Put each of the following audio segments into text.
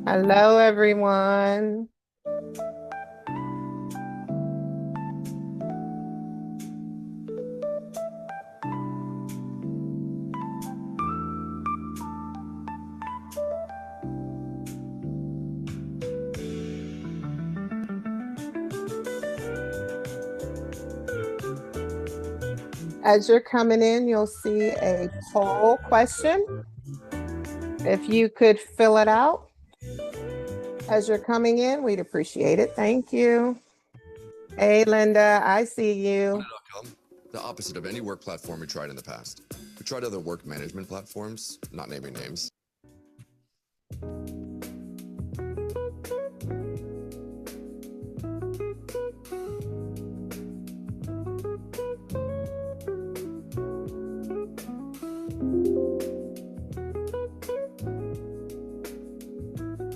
Hello, everyone. As you're coming in, you'll see a poll question. If you could fill it out as you're coming in, we'd appreciate it. Thank you. Hey, Linda, I see you. Audit.com, the opposite of any work platform we tried in the past. We tried other work management platforms, not naming names.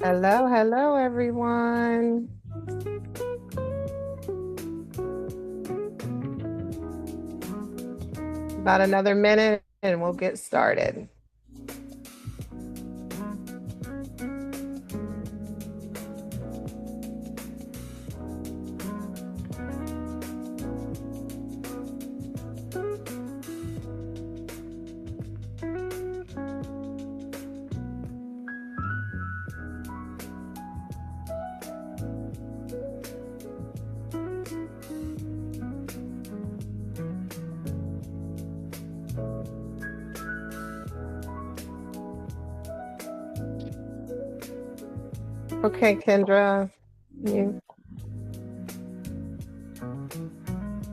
Hello, everyone. About another minute and we'll get started. Okay, Kendra, you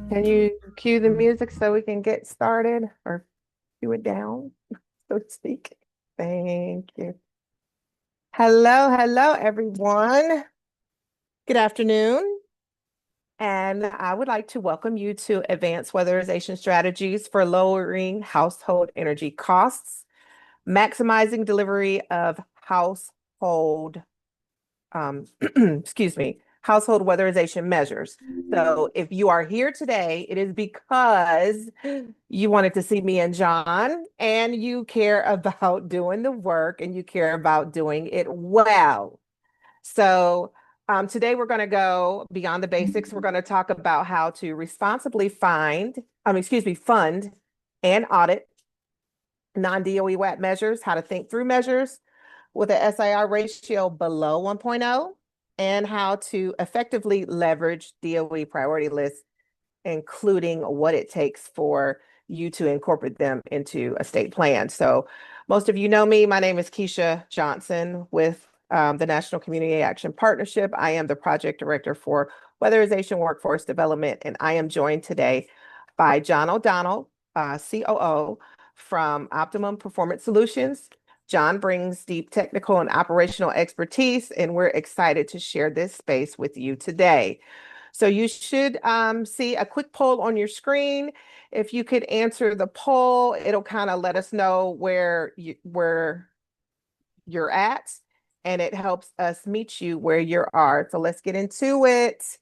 can you cue the music so we can get started or cue it down, so to speak? Thank you. Hello, everyone. Good afternoon. And I would like to welcome you to Advanced Weatherization Strategies for Lowering Household Energy Costs, Maximizing Delivery of Household, excuse me, Household Weatherization Measures. So if you are here today, it is because you wanted to see me and John, and you care about doing the work and you care about doing it well. So today we're going to go beyond the basics. We're going to talk about how to responsibly fund and audit non-DOE WAP measures, how to think through measures with a SIR ratio below 1.0, and how to effectively leverage DOE priority lists, including what it takes for you to incorporate them into a state plan. So most of you know me. My name is Keisha Johnson with the National Community Action Partnership. I am the project director for Weatherization Workforce Development, and I am joined today by John O'Donnell, COO from Optimum Performance Solutions. John brings deep technical and operational expertise, and we're excited to share this space with you today. So you should see a quick poll on your screen. If you could answer the poll, it'll kind of let us know where you're at, and it helps us meet you where you are. So let's get into it.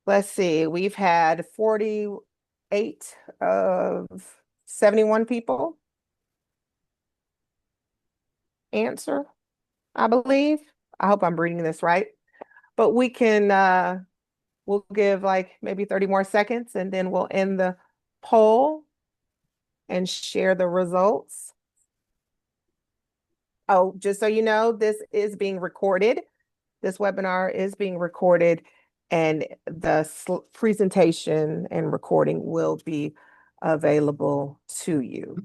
Let's see, we've had 48 of 71 people answer, I believe. I hope I'm reading this right. But we'll give like maybe 30 more seconds and then we'll end the poll and share the results. Oh, just so you know, this is being recorded. This webinar is being recorded, and the presentation and recording will be available to you.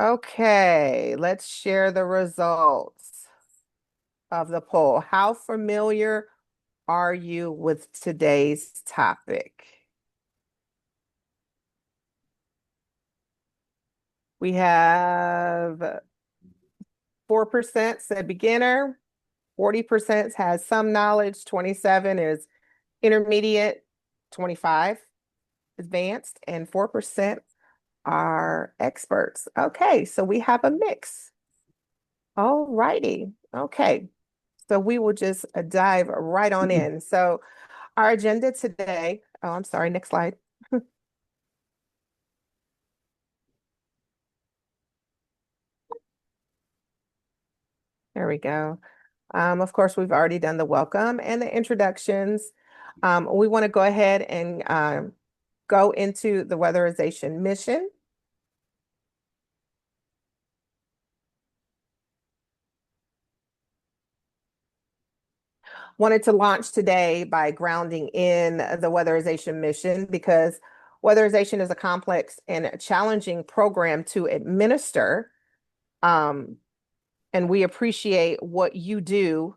Okay, let's share the results of the poll. How familiar are you with today's topic? We have 4% said beginner, 40% has some knowledge, 27 is intermediate, 25 advanced, and 4% are experts. Okay, so we have a mix. All righty. Okay, so we will just dive right on in. So our agenda today, oh, I'm sorry, next slide. There we go. Of course, we've already done the welcome and the introductions. We want to go ahead and go into the weatherization mission. Wanted to launch today by grounding in the weatherization mission because weatherization is a complex and challenging program to administer. And we appreciate what you do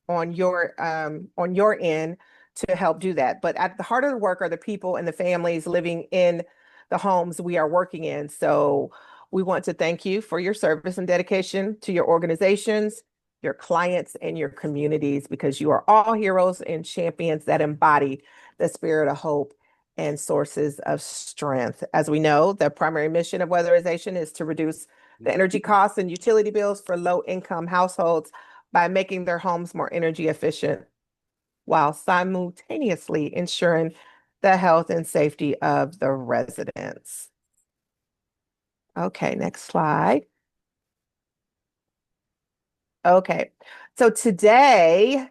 on your end to help do that. But at the heart of the work are the people and the families living in the homes we are working in. So we want to thank you for your service and dedication to your organizations, your clients, and your communities, because you are all heroes and champions that embody the spirit of hope and sources of strength. As we know, the primary mission of weatherization is to reduce the energy costs and utility bills for low-income households by making their homes more energy efficient while simultaneously ensuring the health and safety of the residents. Okay, next slide. Okay, so today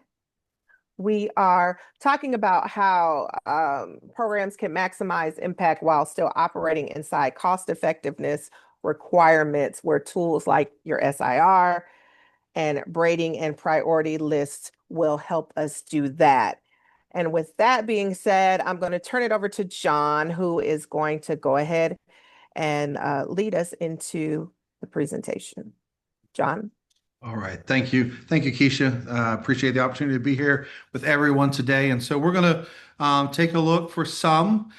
we are talking about how programs can maximize impact while still operating inside cost effectiveness requirements, where tools like your SIR and braiding and priority lists will help us do that. And with that being said, I'm going to turn it over to John, who is going to go ahead and lead us into the presentation. John? All right. Thank you. Thank you, Keisha. Appreciate the opportunity to be here with everyone today. And so we're going to take a look for some.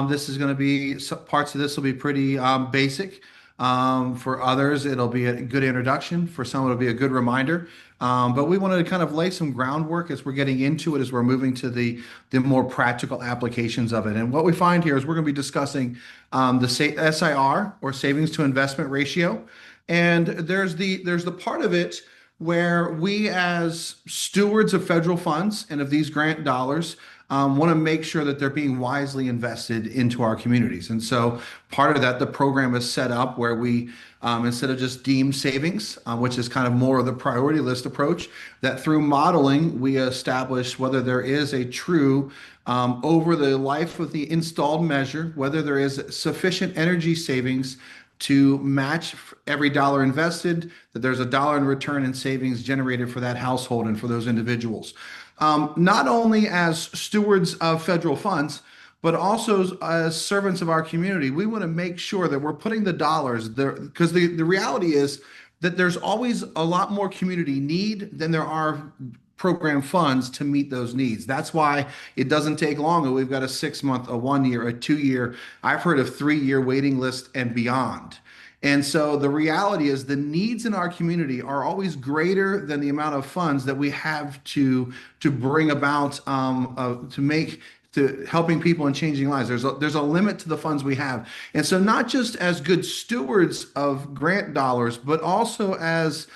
This is going to be, parts of this will be pretty basic. For others, it'll be a good introduction. For some, it'll be a good reminder. But we wanted to kind of lay some groundwork as we're getting into it, as we're moving to the more practical applications of it. And what we find here is we're going to be discussing the SIR, or savings to investment ratio. And there's the part of it where we, as stewards of federal funds and of these grant dollars, want to make sure that they're being wisely invested into our communities. And so part of that, the program is set up where we, instead of just deemed savings, which is kind of more of the priority list approach, that through modeling, we establish whether there is a true, over the life of the installed measure, whether there is sufficient energy savings to match every dollar invested, that there's a dollar in return in savings generated for that household and for those individuals. Not only as stewards of federal funds, but also as servants of our community, we want to make sure that we're putting the dollars there, because the reality is that there's always a lot more community need than there are program funds to meet those needs. That's why it doesn't take long. We've got a 6-month, a 1-year, a 2-year, I've heard of 3-year waiting list and beyond. And so the reality is the needs in our community are always greater than the amount of funds that we have to bring about, to helping people and changing lives. There's a limit to the funds we have. And so not just as good stewards of grant dollars, but also as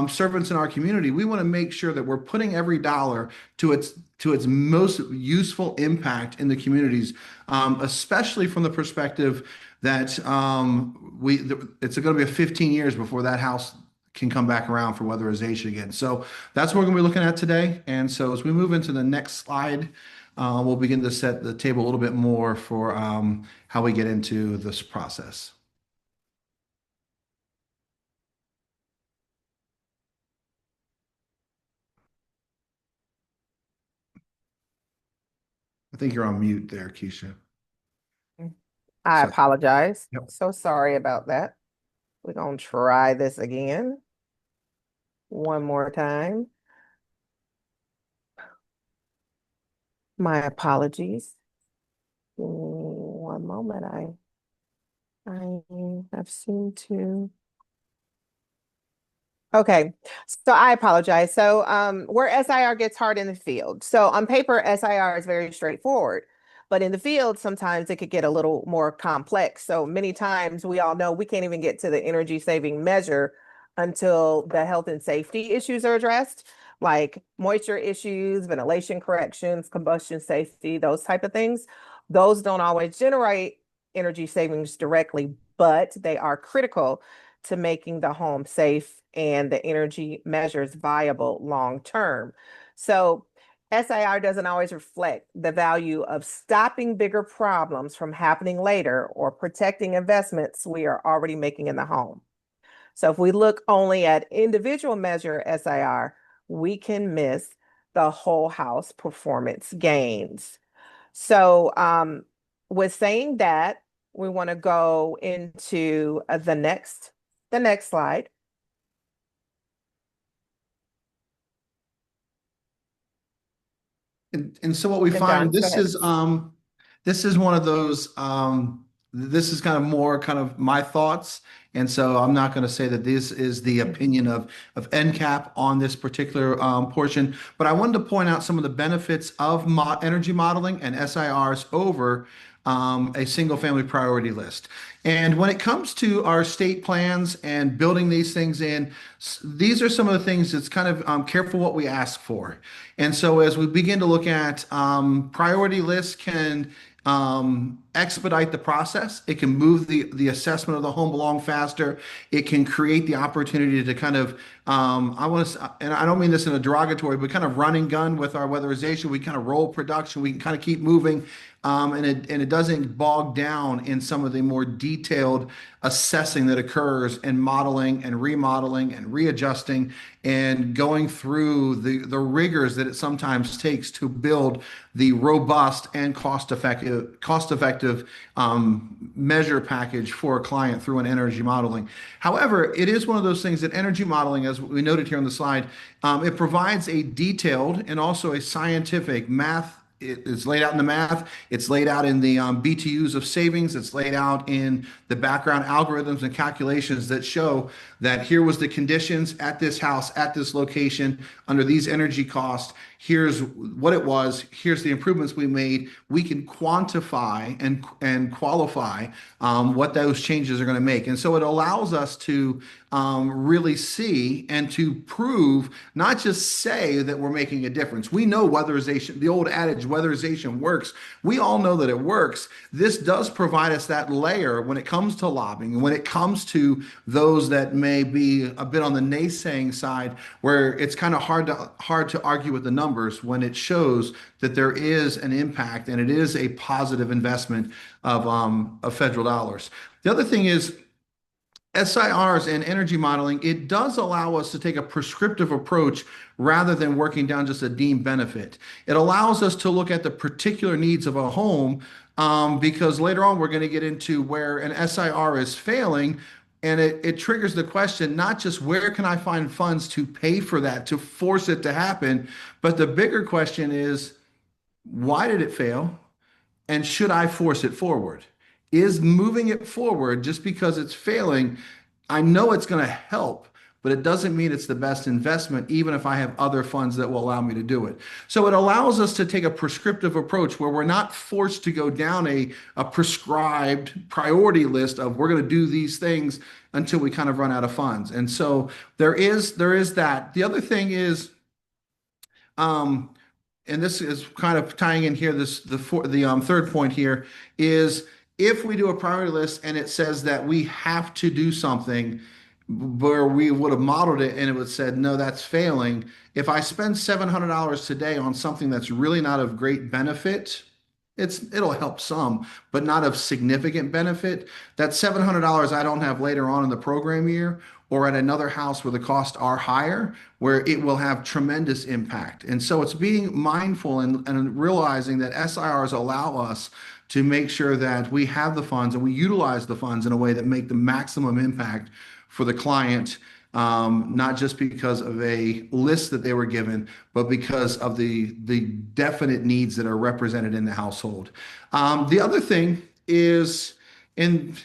servants in our community, we want to make sure that we're putting every dollar to its most useful impact in the communities, especially from the perspective that it's going to be 15 years before that house can come back around for weatherization again. So that's what we're going to be looking at today. And so as we move into the next slide, we'll begin to set the table a little bit more for how we get into this process. I think you're on mute there, Keisha. I So- apologize. Yep. So sorry about that. We're going to try this again. One more time. My apologies. One moment. I have seemed to. Okay, so I apologize. So where SIR gets hard in the field. So on paper, SIR is very straightforward, but in the field, sometimes it could get a little more complex. So many times we all know we can't even get to the energy saving measure until the health and safety issues are addressed, like moisture issues, ventilation corrections, combustion safety, those type of things. Those don't always generate energy savings directly, but they are critical to making the home safe and the energy measures viable long term. So SIR doesn't always reflect the value of stopping bigger problems from happening later or protecting investments we are already making in the home. So if we look only at individual measure SIR, we can miss the whole house performance gains. So with saying that, we want to go into the next slide. And so what we And find, John, go ahead. this is one of those, this is kind of more kind of my thoughts. And so I'm not going to say that this is the opinion of NCAP on this particular portion, but I wanted to point out some of the benefits of energy modeling and SIRs over a single family priority list. And when it comes to our state plans and building these things in, these are some of the things that's kind of careful what we ask for. And so as we begin to look at priority lists can expedite the process. It can move the assessment of the home along faster. It can create the opportunity to kind of, I want to, and I don't mean this in a derogatory, but kind of run and gun with our weatherization. We kind of roll production. We can kind of keep moving. And it doesn't bog down in some of the more detailed assessing that occurs and modeling and remodeling and readjusting and going through the rigors that it sometimes takes to build the robust and cost effective measure package for a client through an energy modeling. However, it is one of those things that energy modeling, as we noted here on the slide, it provides a detailed and also a scientific math. It's laid out in the math. It's laid out in the BTUs of savings. It's laid out in the background algorithms and calculations that show that here was the conditions at this house, at this location, under these energy costs. Here's what it was. Here's the improvements we made. We can quantify and qualify what those changes are going to make. And so it allows us to really see and to prove, not just say that we're making a difference. We know weatherization, the old adage, weatherization works. We all know that it works. This does provide us that layer when it comes to lobbying and when it comes to those that may be a bit on the naysaying side, where it's kind of hard to argue with the numbers when it shows that there is an impact and it is a positive investment of federal dollars. The other thing is SIRs and energy modeling, it does allow us to take a prescriptive approach rather than working down just a deemed benefit. It allows us to look at the particular needs of a home because later on we're going to get into where an SIR is failing. And it triggers the question, not just where can I find funds to pay for that, to force it to happen, but the bigger question is, why did it fail? And should I force it forward? Is moving it forward just because it's failing? I know it's going to help, but it doesn't mean it's the best investment, even if I have other funds that will allow me to do it. So it allows us to take a prescriptive approach where we're not forced to go down a prescribed priority list of we're going to do these things until we kind of run out of funds. And so there is that. The other thing is, and this is kind of tying in here, the third point here is if we do a priority list and it says that we have to do something where we would have modeled it and it would said, no, that's failing. If I spend $700 today on something that's really not of great benefit, it'll help some, but not of significant benefit. That $700 I don't have later on in the program year or at another house where the costs are higher, where it will have tremendous impact. And so it's being mindful and realizing that SIRs allow us to make sure that we have the funds and we utilize the funds in a way that make the maximum impact for the client, not just because of a list that they were given, but because of the definite needs that are represented in the household. The other thing is when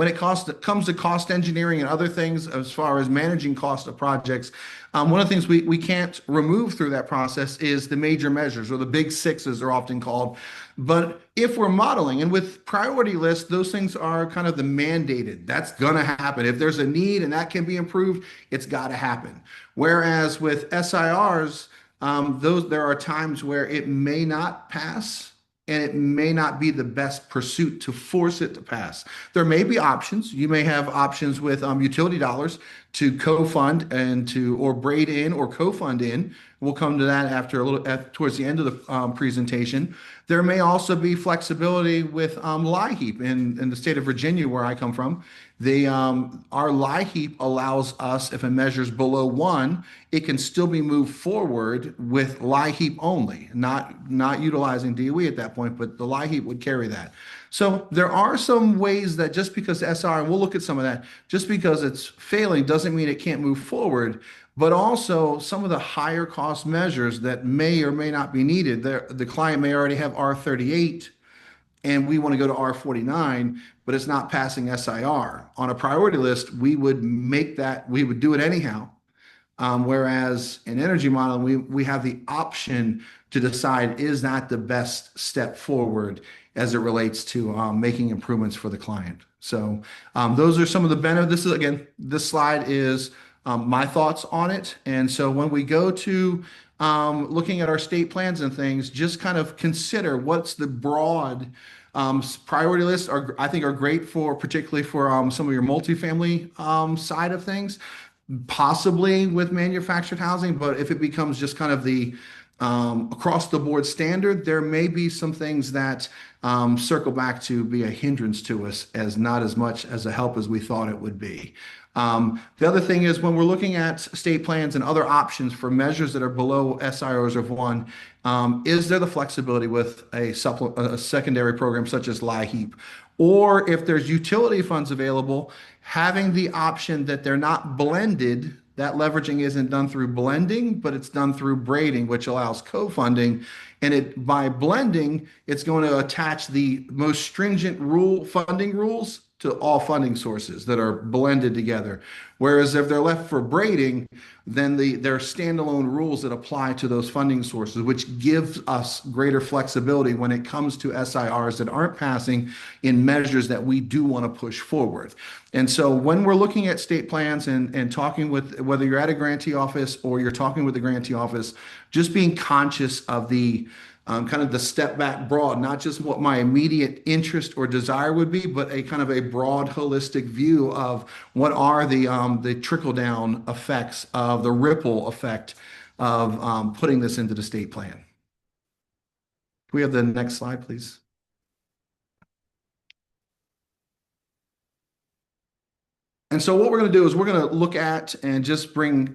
it comes to cost engineering and other things as far as managing cost of projects, one of the things we can't remove through that process is the major measures, or the big sixes are often called. But if we're modeling, and with priority lists, those things are kind of the mandated. That's going to happen. If there's a need and that can be improved, it's got to happen. Whereas with SIRs, there are times where it may not pass. and it may not be the best pursuit to force it to pass. There may be options. You may have options with utility dollars to co-fund and to or braid in or co-fund in. We'll come to that after a little towards the end of the presentation. There may also be flexibility with LIHEAP in the state of Virginia, where I come from. Our LIHEAP allows us, if a measure is below 1, it can still be moved forward with LIHEAP only, not utilizing DOE at that point, but the LIHEAP would carry that. So there are some ways that just because SR, and we'll look at some of that, just because it's failing doesn't mean it can't move forward. But also some of the higher cost measures that may or may not be needed. The client may already have R38 and we want to go to R49, but it's not passing SIR. On a priority list, we would do it anyhow. Whereas in energy modeling, we have the option to decide, is that the best step forward as it relates to making improvements for the client. So those are some of the benefits. This slide is my thoughts on it. And so when we go to looking at our state plans and things, just kind of consider what's the broad priority lists I think are great for, particularly for some of your multifamily side of things, possibly with manufactured housing. But if it becomes just kind of the across the board standard, there may be some things that circle back to be a hindrance to us as not as much as a help as we thought it would be. The other thing is when we're looking at state plans and other options for measures that are below SIRs of 1, is there the flexibility with a secondary program such as LIHEAP? Or if there's utility funds available, having the option that they're not blended, that leveraging isn't done through blending, but it's done through braiding, which allows co-funding. And by blending, it's going to attach the most stringent funding rules to all funding sources that are blended together. Whereas if they're left for braiding, then there are standalone rules that apply to those funding sources, which gives us greater flexibility when it comes to SIRs that aren't passing in measures that we do want to push forward. And so when we're looking at state plans and talking with, whether you're at a grantee office or you're talking with the grantee office, just being conscious of the kind of the step back broad, not just what my immediate interest or desire would be, but a kind of a broad holistic view of what are the trickle down effects of the ripple effect of putting this into the state plan. Can we have the next slide, please? And so what we're going to do is we're going to look at and just bring,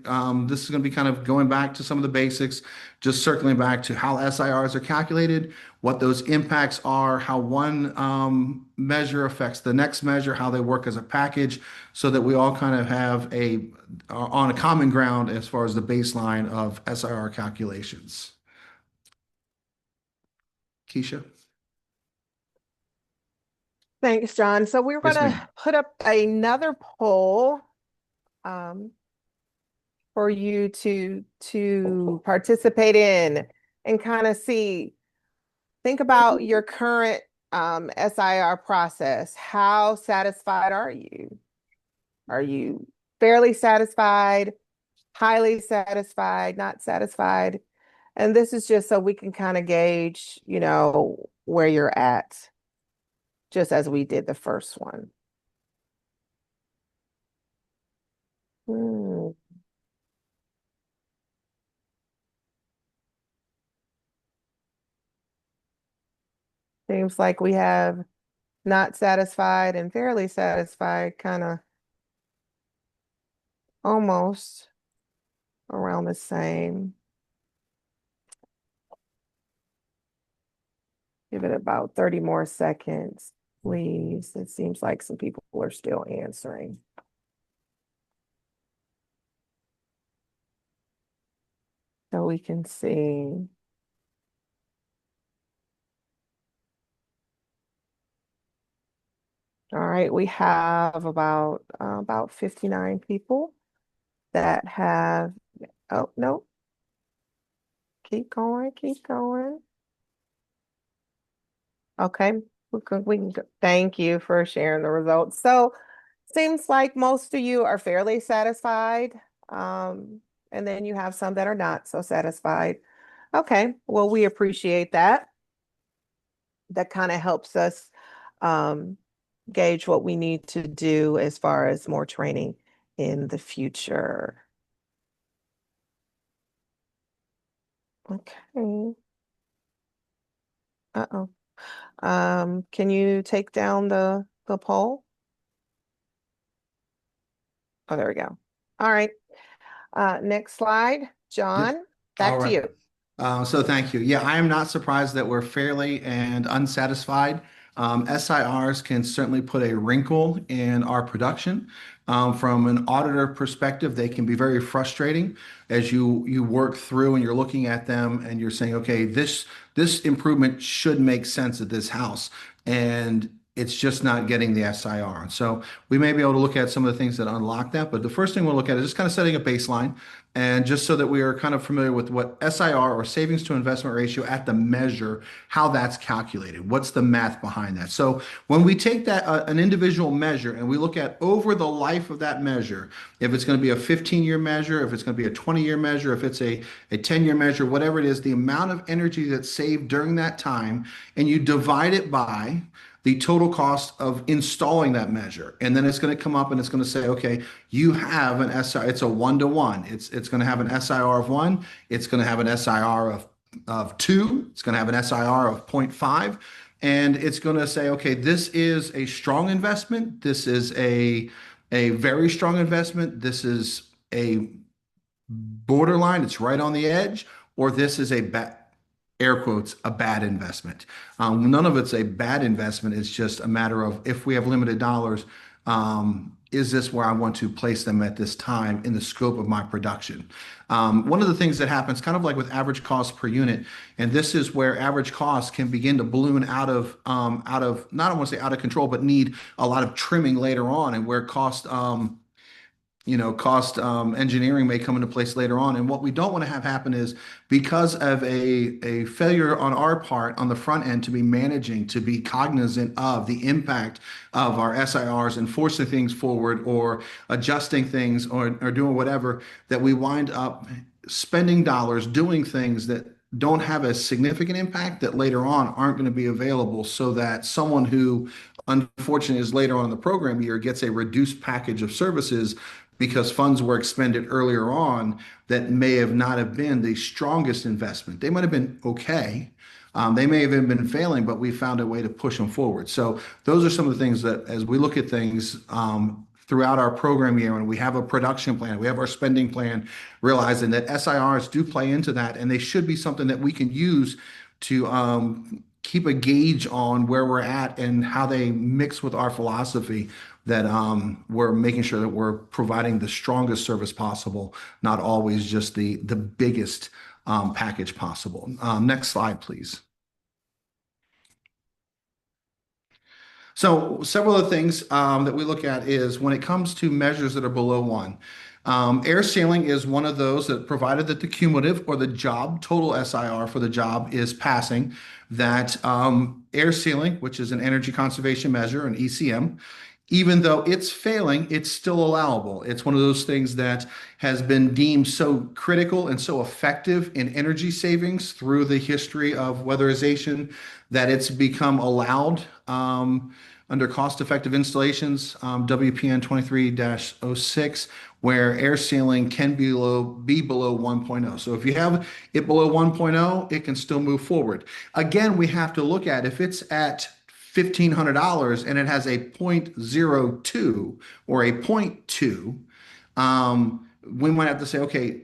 this is going to be kind of going back to some of the basics, just circling back to how SIRs are calculated, what those impacts are, how one measure affects the next measure, how they work as a package, so that we all kind of have on a common ground as far as the baseline of SIR calculations. Keisha? Thanks, John. So we're going Yes, to put up another poll for you to participate in and kind of think about your current SIR process. How satisfied are you? Are you fairly satisfied, highly satisfied, not satisfied? And this is just so we can kind of gauge, where you're at, just as we did the first one. Seems like we have not satisfied and fairly satisfied kind of almost around the same. Give it about 30 more seconds, please. It seems like some people are still answering. So we can see. All right, we have about 59 people that have, oh, no. Keep going, keep going. Okay, we can go. Thank you for sharing the results. So seems like most of you are fairly satisfied. And then you have some that are not so satisfied. Okay, well, we appreciate that. that kind of helps us gauge what we need to do as far as more training in the future. Okay. Uh-oh. Can you take down the poll? Oh, there we go. All right. Next slide. John, All back to right. you. So thank you. Yeah, I am not surprised that we're fairly and unsatisfied. SIRs can certainly put a wrinkle in our production. From an auditor perspective, they can be very frustrating as you work through and you're looking at them and you're saying, okay, this improvement should make sense at this house, and it's just not getting the SIR. So we may be able to look at some of the things that unlock that, but the first thing we'll look at is just kind of setting a baseline. And just so that we are kind of familiar with what SIR, or savings to investment ratio at the measure, how that's calculated. What's the math behind that? So when we take that an individual measure and we look at over the life of that measure, if it's going to be a 15-year measure, if it's going to be a 20-year measure, if it's a 10-year measure, whatever it is, the amount of energy that's saved during that time, and you divide it by the total cost of installing that measure. And then it's going to come up and it's going to say, okay, you have an SIR, it's a 1-to-1. It's going to have an SIR of 1, it's going to have an SIR of 2, it's going to have an SIR of 0.5, and it's going to say, okay, this is a strong investment, this is a very strong investment, this is a borderline, it's right on the edge, or this is a bad, air quotes, a bad investment. None of it's a bad investment. It's just a matter of, if we have limited dollars, is this where I want to place them at this time in the scope of my production? One of the things that happens, kind of like with average cost per unit, and this is where average cost can begin to balloon out of, not I want to say out of control, but need a lot of trimming later on, and where cost engineering may come into place later on. And what we don't want to have happen is, because of a failure on our part on the front end to be managing, to be cognizant of the impact of our SIRs and forcing things forward or adjusting things or doing whatever, that we wind up spending dollars doing things that don't have a significant impact, that later on aren't going to be available, so that someone who unfortunately is later on in the program year gets a reduced package of services because funds were expended earlier on that may have not have been the strongest investment. They might have been okay. They may have even been failing, but we found a way to push them forward. So those are some of the things that, as we look at things throughout our program year, and we have a production plan, we have our spending plan, realizing that SIRs do play into that, and they should be something that we can use to keep a gauge on where we're at and how they mix with our philosophy, that we're making sure that we're providing the strongest service possible, not always just the biggest package possible. Next slide, please. So several of the things that we look at is, when it comes to measures that are below 1, air sealing is one of those that, provided that the cumulative or the job total SIR for the job is passing, that air sealing, which is an energy conservation measure, an ECM, even though it's failing, it's still allowable. It's one of those things that has been deemed so critical and so effective in energy savings through the history of weatherization, that it's become allowed under cost-effective installations, WPN 23-06, where air sealing can be below 1.0. So if you have it below 1.0, it can still move forward. Again, we have to look at, if it's at $1,500 and it has a 0.02 or a 0.2, we might have to say, okay,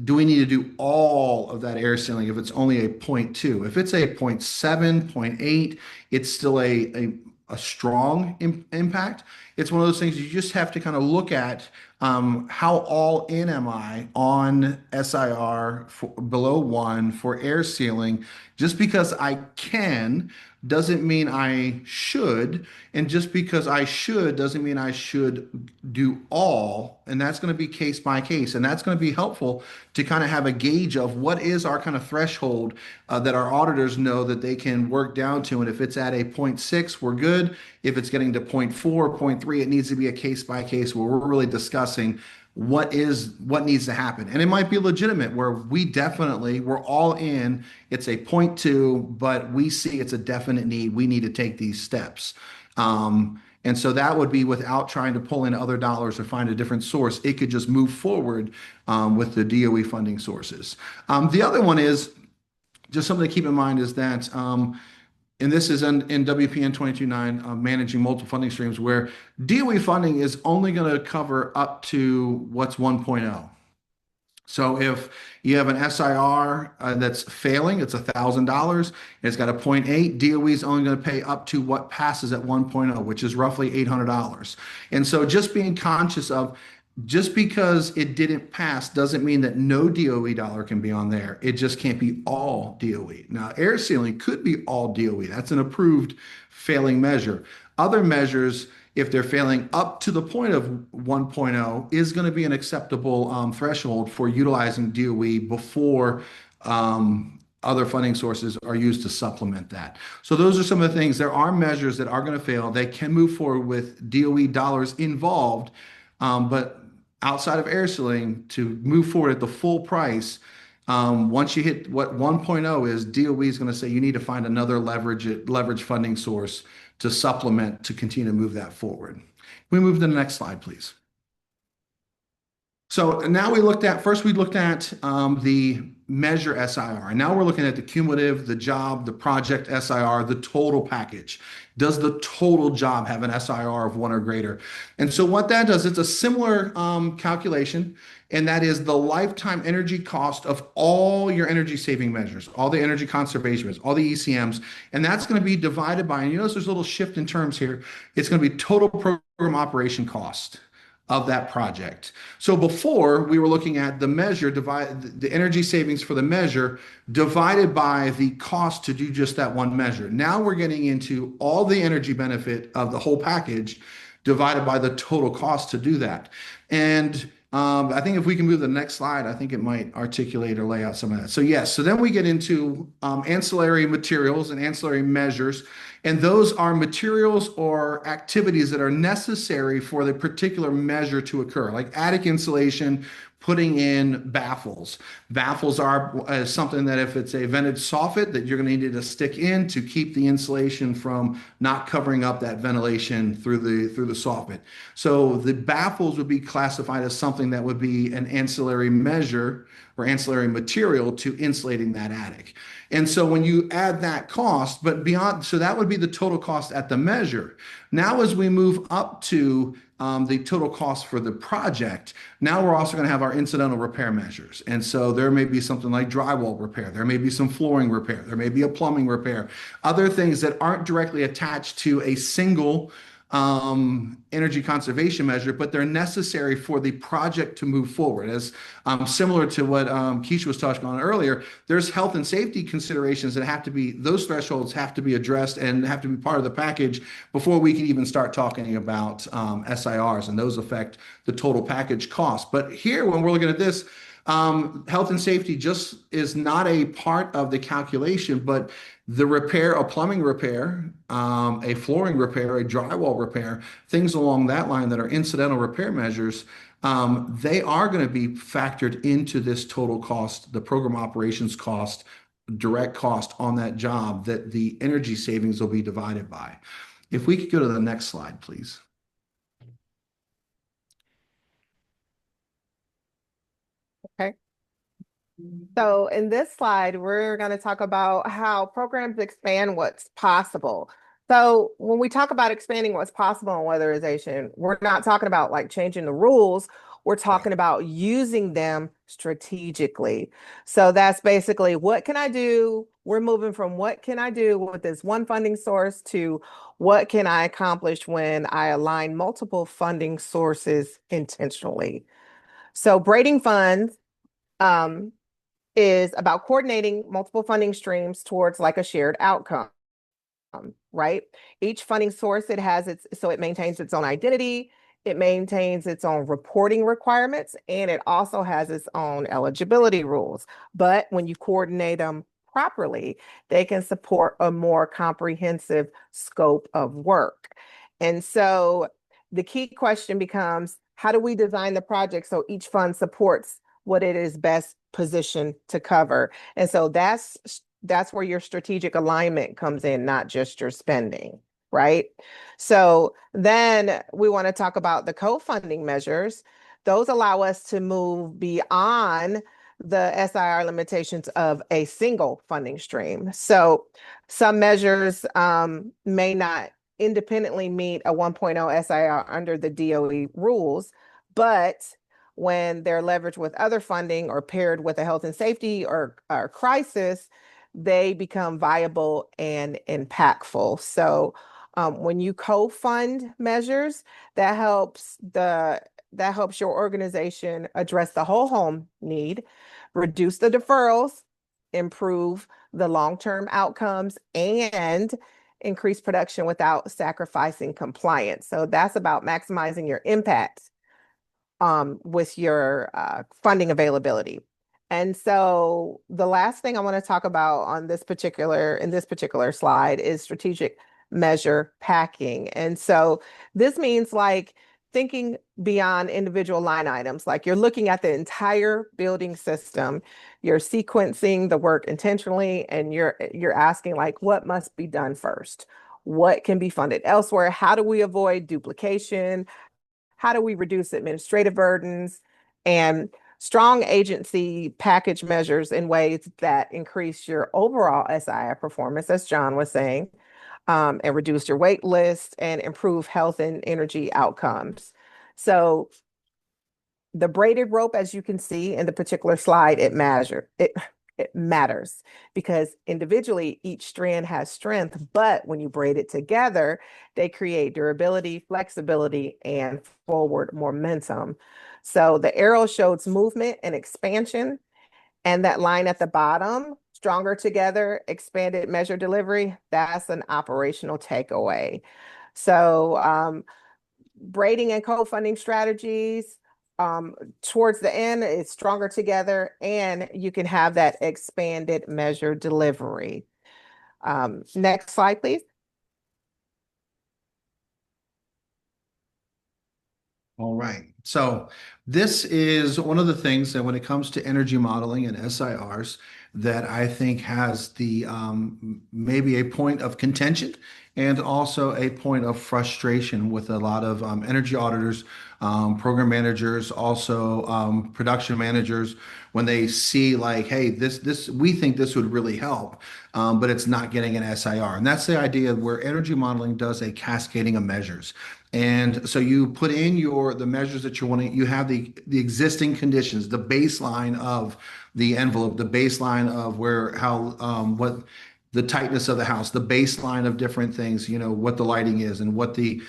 do we need to do all of that air sealing if it's only a 0.2? If it's a 0.7, 0.8, it's still a strong impact. It's one of those things you just have to kind of look at, how all in am I on SIR below 1 for air sealing. Just because I can doesn't mean I should, and just because I should doesn't mean I should do all, and that's going to be case by case, and that's going to be helpful to kind of have a gauge of what is our kind of threshold that our auditors know that they can work down to. And if it's at a 0.6, we're good. If it's getting to 0.4, 0.3, it needs to be a case by case, where we're really discussing what needs to happen. And it might be legitimate where we're all in, it's a point two, but we see it's a definite need. We need to take these steps. And so that would be without trying to pull in other dollars or find a different source. It could just move forward with the DOE funding sources. The other one is just something to keep in mind is that, and this is in WPN 22.9, managing multiple funding streams, where DOE funding is only going to cover up to what's 1.0. So if you have an SIR that's failing, it's $1,000. It's got a 0.8. DOE is only going to pay up to what passes at 1.0, which is roughly $800. And so just being conscious of just because it didn't pass doesn't mean that no DOE dollar can be on there. It just can't be all DOE. Now, air sealing could be all DOE. That's an approved failing measure. Other measures, if they're failing up to the point of 1.0, is going to be an acceptable threshold for utilizing DOE before other funding sources are used to supplement that. So those are some of the things. There are measures that are going to fail. They can move forward with DOE dollars involved, but outside of air sealing, to move forward at the full price, once you hit what 1.0 is, DOE is going to say you need to find another leverage funding source to supplement to continue to move that forward. Can we move to the next slide, please? So now we looked at the measure SIR. And now we're looking at the cumulative, the job, the project SIR, the total package. Does the total job have an SIR of 1 or greater? And so what that does, it's a similar calculation, and that is the lifetime energy cost of all your energy saving measures, all the energy conservation measures, all the ECMs, and that's going to be divided by, and you notice there's a little shift in terms here, it's going to be total program operation cost of that project. So before we were looking at the measure, the energy savings for the measure divided by the cost to do just that one measure. Now we're getting into all the energy benefit of the whole package divided by the total cost to do that. And I think if we can move to the next slide, I think it might articulate or lay out some of that. So yes, so then we get into ancillary materials and ancillary measures. And those are materials or activities that are necessary for the particular measure to occur, like attic insulation, putting in baffles. Baffles are something that if it's a vented soffit that you're going to need to stick in to keep the insulation from not covering up that ventilation through the soffit. So the baffles would be classified as something that would be an ancillary measure or ancillary material to insulating that attic. And so when you add that cost, but beyond, so that would be the total cost at the measure. Now, as we move up to the total cost for the project, now we're also going to have our incidental repair measures. And so there may be something like drywall repair, there may be some flooring repair, there may be a plumbing repair, other things that aren't directly attached to a single energy conservation measure, but they're necessary for the project to move forward. As similar to what Keisha was talking on earlier, there's health and safety considerations that have to be, those thresholds have to be addressed and have to be part of the package before we can even start talking about SIRs, and those affect the total package cost. But here, when we're looking at this, health and safety just is not a part of the calculation, but the repair, a plumbing repair, a flooring repair, a drywall repair, things along that line that are incidental repair measures, they are going to be factored into this total cost, the program operations cost, direct cost on that job that the energy savings will be divided by. If we could go to the next slide, please. Okay. So in this slide, we're going to talk about how programs expand what's possible. So when we talk about expanding what's possible in weatherization, we're not talking about like changing the rules. We're talking about using them strategically. So that's basically, what can I do? We're moving from what can I do with this one funding source to what can I accomplish when I align multiple funding sources intentionally. So braiding funds is about coordinating multiple funding streams towards like a shared outcome, right? Each funding source, it maintains its own identity, it maintains its own reporting requirements, and it also has its own eligibility rules. But when you coordinate them properly, they can support a more comprehensive scope of work. And so the key question becomes, how do we design the project so each fund supports what it is best positioned to cover? And so that's where your strategic alignment comes in, not just your spending, right? So then we want to talk about the co-funding measures. Those allow us to move beyond the SIR limitations of a single funding stream. So some measures may not independently meet a 1.0 SIR under the DOE rules, but when they're leveraged with other funding or paired with a health and safety or crisis, they become viable and impactful. So when you co-fund measures, that helps your organization address the whole home need, reduce the deferrals, improve the long-term outcomes, and increase production without sacrificing compliance. So that's about maximizing your impact with your funding availability. And so the last thing I want to talk about in this particular slide is strategic measure packing. And so this means like thinking beyond individual line items, like you're looking at the entire building system, you're sequencing the work intentionally, and you're asking like, what must be done first? What can be funded elsewhere? How do we avoid duplication? How do we reduce administrative burdens? And strong agency package measures in ways that increase your overall SII performance, as John was saying, and reduce your wait list and improve health and energy outcomes. So the braided rope, as you can see in the particular slide, it matters because individually each strand has strength, but when you braid it together, they create durability, flexibility, and forward momentum. So the arrow shows movement and expansion, and that line at the bottom, stronger together, expanded measure delivery, that's an operational takeaway. So braiding and co-funding strategies, towards the end, it's stronger together, and you can have that expanded measure delivery. Next slide, please. All right. So this is one of the things that when it comes to energy modeling and SIRs that I think has the maybe a point of contention and also a point of frustration with a lot of energy auditors, program managers, also production managers when they see like, hey, this we think this would really help, but it's not getting an SIR. And that's the idea where energy modeling does a cascading of measures. And so you put in the measures that you want to, you have the existing conditions, the baseline of the envelope, the baseline of what the tightness of the house, the baseline of different things, what the lighting is and what the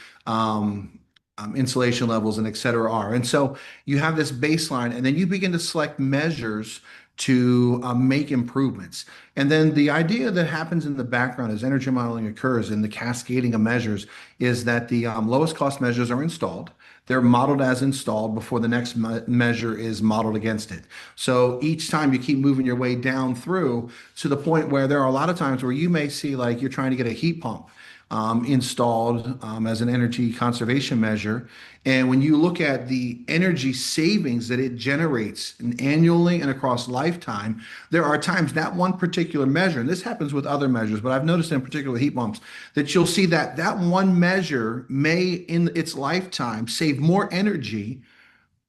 insulation levels and et cetera are. And so you have this baseline, and then you begin to select measures to make improvements. And then the idea that happens in the background as energy modeling occurs in the cascading of measures is that the lowest cost measures are installed. They're modeled as installed before the next measure is modeled against it. So each time you keep moving your way down through to the point where there are a lot of times where you may see like you're trying to get a heat pump installed as an energy conservation measure. And when you look at the energy savings that it generates annually and across lifetime, there are times that one particular measure, and this happens with other measures, but I've noticed in particular heat pumps, that you'll see that one measure may in its lifetime save more energy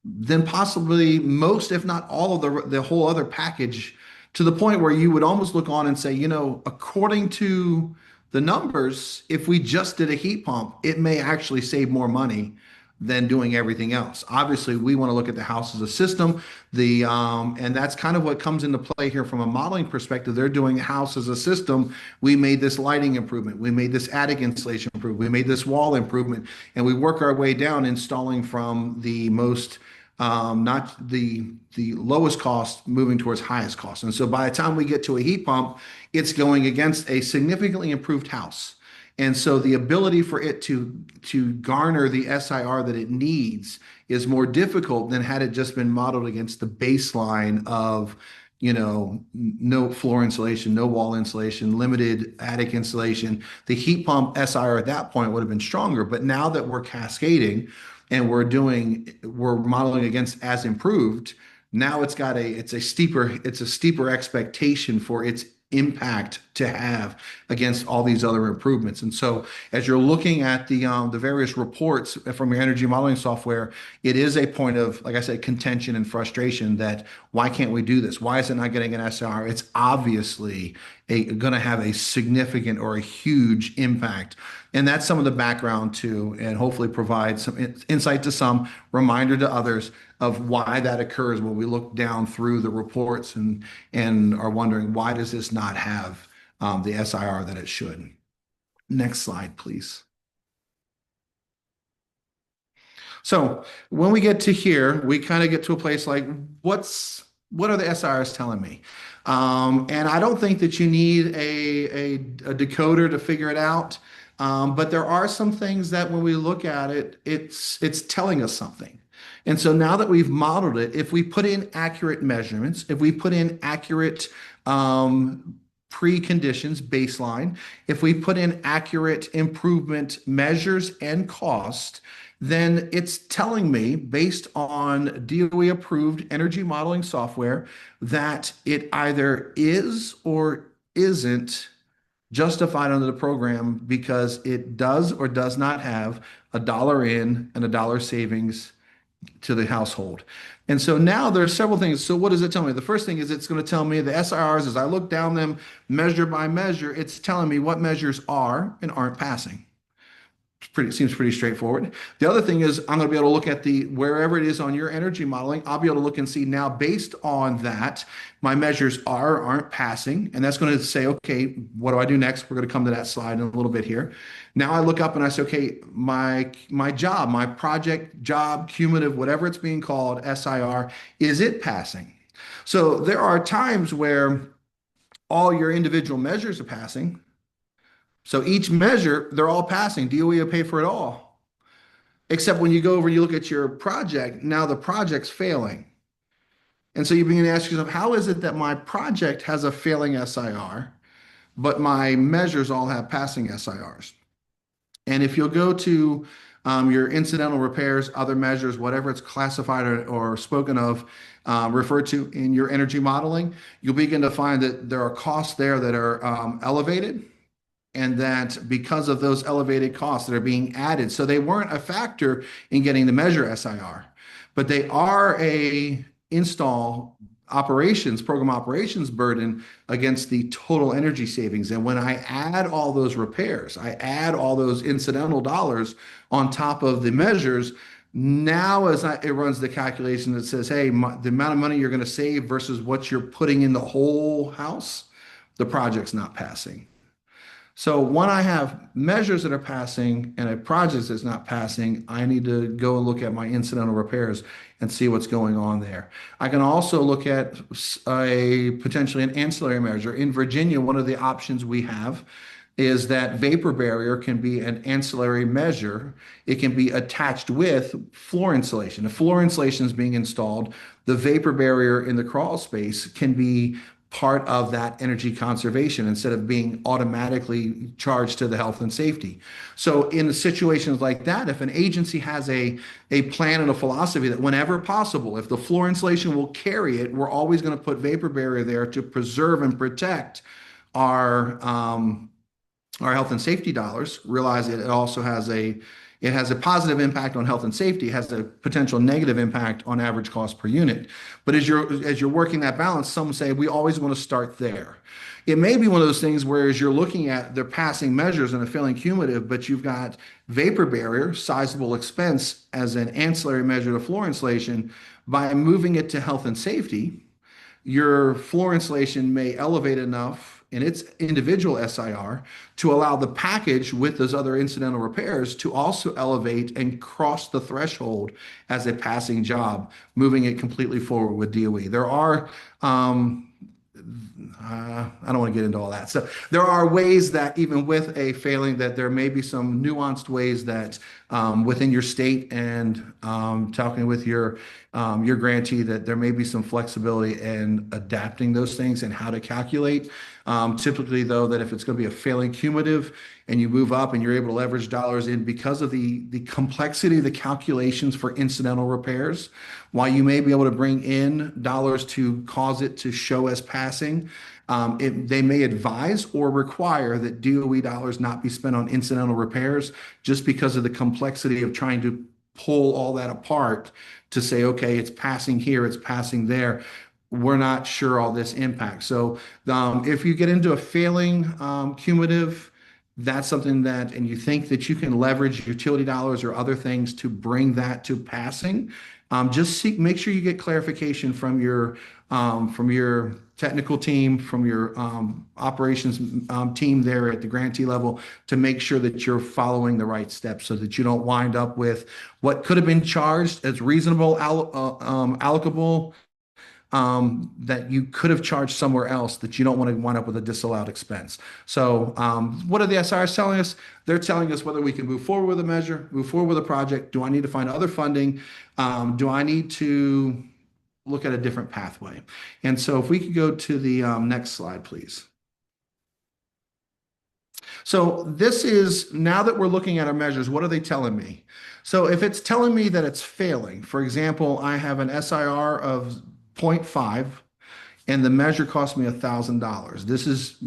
than possibly most, if not all of the whole other package, to the point where you would almost look on and say, according to the numbers, if we just did a heat pump, it may actually save more money than doing everything else. Obviously, we want to look at the house as a system. And that's kind of what comes into play here from a modeling perspective. They're doing the house as a system. We made this lighting improvement. We made this attic insulation improvement. We made this wall improvement. And we work our way down installing from the most not the lowest cost moving towards highest cost. And so by the time we get to a heat pump, it's going against a significantly improved house. And so the ability for it to garner the SIR that it needs is more difficult than had it just been modeled against the baseline of, no floor insulation, no wall insulation, limited attic insulation. The heat pump SIR at that point would have been stronger. But now that we're cascading, and we're modeling against as improved, now it's a steeper expectation for its impact to have against all these other improvements. And so as you're looking at the various reports from your energy modeling software, it is a point of, like I said, contention and frustration that why can't we do this? Why is it not getting an SR? It's obviously going to have a significant or a huge impact. And that's some of the background to, and hopefully provide some insight to some, reminder to others of why that occurs when we look down through the reports and are wondering, why does this not have the SIR that it should? Next slide, please. So when we get to here, we kind of get to a place like, what are the SIRs telling me? And I don't think that you need a decoder to figure it out. But there are some things that when we look at it, it's telling us something. And so now that we've modeled it, if we put in accurate measurements, if we put in accurate preconditions, baseline, if we put in accurate improvement measures and cost, then it's telling me, based on DOE approved energy modeling software, that it either is or isn't justified under the program because it does or does not have a dollar in and a dollar savings to the household. And so now there are several things. So what does it tell me? The first thing is it's going to tell me the SIRs, as I look down them measure by measure, it's telling me what measures are and aren't passing. Seems pretty straightforward. The other thing is I'm going to be able to look at wherever it is on your energy modeling, I'll be able to look and see now, based on that, my measures are or aren't passing. And that's going to say, okay, what do I do next? We're going to come to that slide in a little bit here. Now I look up and I say, okay, my job, my project job, cumulative, whatever it's being called, SIR, is it passing? So there are times where all your individual measures are passing. So each measure, they're all passing. DOE will pay for it all. Except when you go over and you look at your project, now the project's failing. And so you begin to ask yourself, how is it that my project has a failing SIR, but my measures all have passing SIRs? And if you'll go to your incidental repairs, other measures, whatever it's classified or spoken of, referred to in your energy modeling, you'll begin to find that there are costs there that are elevated, and that because of those elevated costs that are being added, so they weren't a factor in getting the measure SIR, but they are a program operations burden against the total energy savings. And when I add all those repairs, I add all those incidental dollars on top of the measures, now it runs the calculation that says, hey, the amount of money you're going to save versus what you're putting in the whole house, the project's not passing. So when I have measures that are passing and a project that's not passing, I need to go and look at my incidental repairs and see what's going on there. I can also look at potentially an ancillary measure. In Virginia, one of the options we have is that vapor barrier can be an ancillary measure. It can be attached with floor insulation. If floor insulation is being installed, the vapor barrier in the crawl space can be part of that energy conservation instead of being automatically charged to the health and safety. So in situations like that, if an agency has a plan and a philosophy that whenever possible, if the floor insulation will carry it, we're always going to put vapor barrier there to preserve and protect our health and safety dollars, realize that it also has a positive impact on health and safety, has a potential negative impact on average cost per unit. But as you're working that balance, some say we always want to start there. It may be one of those things where as you're looking at their passing measures and a failing cumulative, but you've got vapor barrier, sizable expense as an ancillary measure to floor insulation. By moving it to health and safety, your floor insulation may elevate enough in its individual SIR to allow the package with those other incidental repairs to also elevate and cross the threshold as a passing job, moving it completely forward with DOE. There are, I don't want to get into all that. So there are ways that even with a failing, that there may be some nuanced ways that within your state and talking with your your grantee that there may be some flexibility in adapting those things and how to calculate. Typically, though, that if it's going to be a failing cumulative and you move up and you're able to leverage dollars in because of the complexity of the calculations for incidental repairs, while you may be able to bring in dollars to cause it to show as passing, they may advise or require that DOE dollars not be spent on incidental repairs just because of the complexity of trying to pull all that apart to say, okay, it's passing here, it's passing there. We're not sure all this impacts. So if you get into a failing cumulative, that's something that, and you think that you can leverage utility dollars or other things to bring that to passing, make sure you get clarification from your technical team, from your operations team there at the grantee level to make sure that you're following the right steps so that you don't wind up with what could have been charged as reasonable allocable that you could have charged somewhere else that you don't want to wind up with a disallowed expense. So what are the SIRs telling us? They're telling us whether we can move forward with a measure, move forward with a project. Do I need to find other funding? Do I need to look at a different pathway? And so if we could go to the next slide, please. So this is, now that we're looking at our measures, what are they telling me? So if it's telling me that it's failing, for example, I have an SIR of 0.5 and the measure cost me $1,000. This is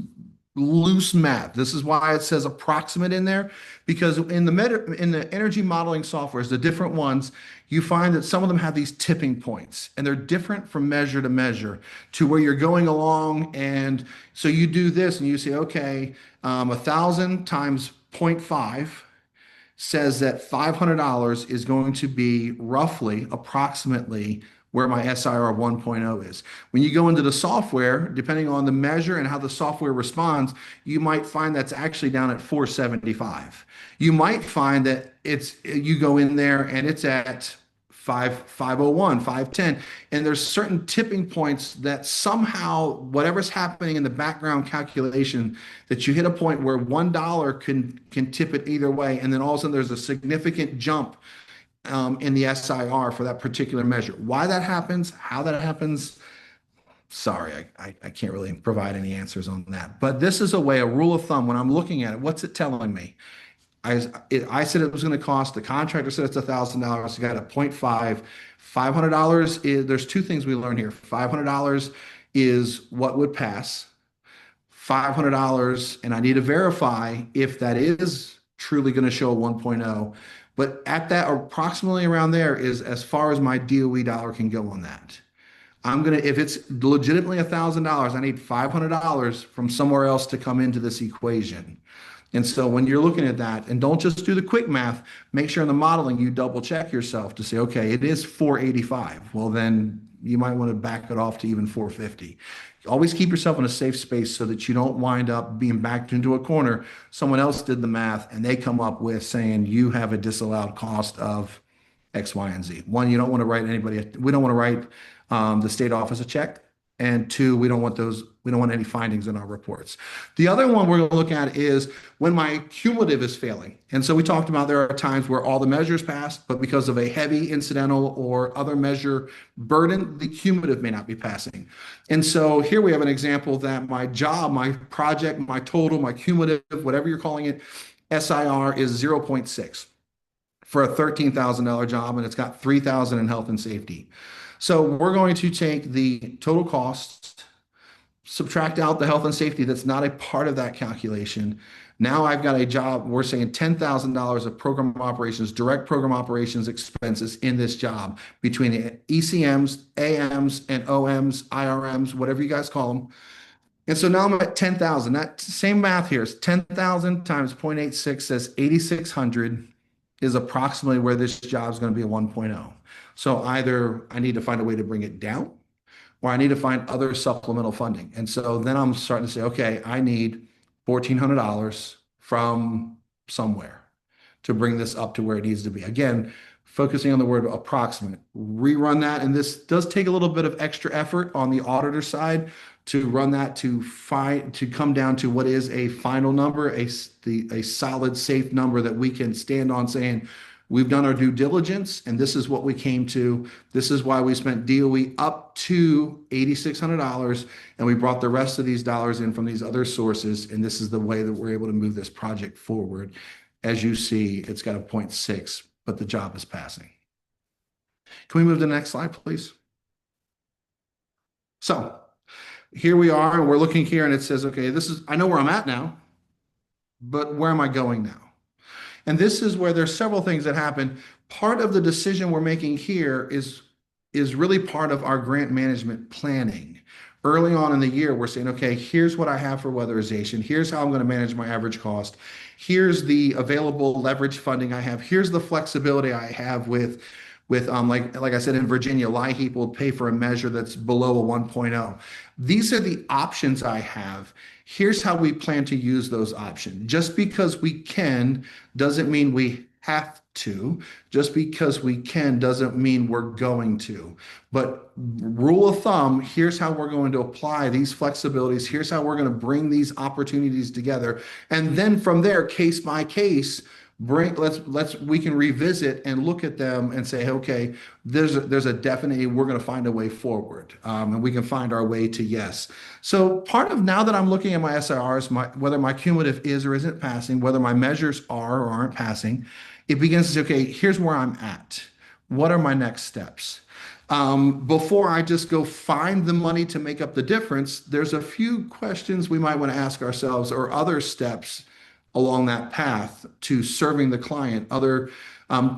loose math. This is why it says approximate in there, because in the energy modeling softwares, the different ones, you find that some of them have these tipping points and they're different from measure to measure to where you're going along. And so you do this and you say, okay, 1,000 times 0.5 says that $500 is going to be roughly approximately where my SIR 1.0 is. When you go into the software, depending on the measure and how the software responds, you might find that's actually down at 475. You might find that you go in there and it's at 501, 510, and there's certain tipping points that somehow whatever's happening in the background calculation that you hit a point where $1 can tip it either way, and then all of a sudden there's a significant jump in the SIR for that particular measure. Why that happens, how that happens, sorry, I can't really provide any answers on that. But this is a rule of thumb, when I'm looking at it, what's it telling me? I said it was going to cost, the contractor said it's $1,000, you got a 0.5, $500 is, there's two things we learn here. $500 is what would pass. $500, and I need to verify if that is truly going to show a 1.0. But at that, approximately around there is as far as my DOE dollar can go on that. If it's legitimately $1,000, I need $500 from somewhere else to come into this equation. And so when you're looking at that, and don't just do the quick math, make sure in the modeling you double check yourself to say, okay, it is 485. Well, then you might want to back it off to even 450. Always keep yourself in a safe space so that you don't wind up being backed into a corner. Someone else did the math and they come up with saying you have a disallowed cost of X, Y, and Z. One, you don't want to write we don't want to write the state office a check. And two, we don't want any findings in our reports. The other one we're going to look at is when my cumulative is failing. And so we talked about there are times where all the measures passed, but because of a heavy incidental or other measure burden, the cumulative may not be passing. And so here we have an example that my job, my project, my total, my cumulative, whatever you're calling it, SIR is 0.6 for a $13,000 job, and it's got $3,000 in health and safety. So we're going to take the total cost, subtract out the health and safety that's not a part of that calculation. Now I've got a job, we're saying $10,000 of program operations, direct program operations expenses in this job between the ECMs, AMs, and OMs, IRMs, whatever you guys call them. And so now I'm at 10,000. That same math here is 10,000 times 0.86 says 8,600 is approximately where this job is going to be a 1.0. So either I need to find a way to bring it down or I need to find other supplemental funding. And so then I'm starting to say, okay, I need $1,400 from somewhere to bring this up to where it needs to be. Again, focusing on the word approximate, rerun that. And this does take a little bit of extra effort on the auditor side to run that to come down to what is a final number, a solid, safe number that we can stand on saying, We've done our due diligence, and this is what we came to. This is why we spent DOE up to $8,600, and we brought the rest of these dollars in from these other sources, and this is the way that we're able to move this project forward. As you see, it's got a 0.6, but the job is passing. Can we move to the next slide, please? So here we are, and we're looking here, and it says, okay, I know where I'm at now, but where am I going now? And this is where there's several things that happen. Part of the decision we're making here is really part of our grant management planning. Early on in the year, we're saying, okay, here's what I have for weatherization. Here's how I'm going to manage my average cost. Here's the available leverage funding I have. Here's the flexibility I have with like I said, in Virginia, LIHEAP will pay for a measure that's below a 1.0. These are the options I have. Here's how we plan to use those options. Just because we can doesn't mean we have to. Just because we can doesn't mean we're going to. But rule of thumb, here's how we're going to apply these flexibilities. Here's how we're going to bring these opportunities together. And then from there, case by case, we can revisit and look at them and say, okay, there's a definite, we're going to find a way forward, and we can find our way to yes. So part of now that I'm looking at my SIRs, whether my cumulative is or isn't passing, whether my measures are or aren't passing, it begins to say, okay, here's where I'm at. What are my next steps? Before I just go find the money to make up the difference, there's a few questions we might want to ask ourselves, or other steps along that path to serving the client, other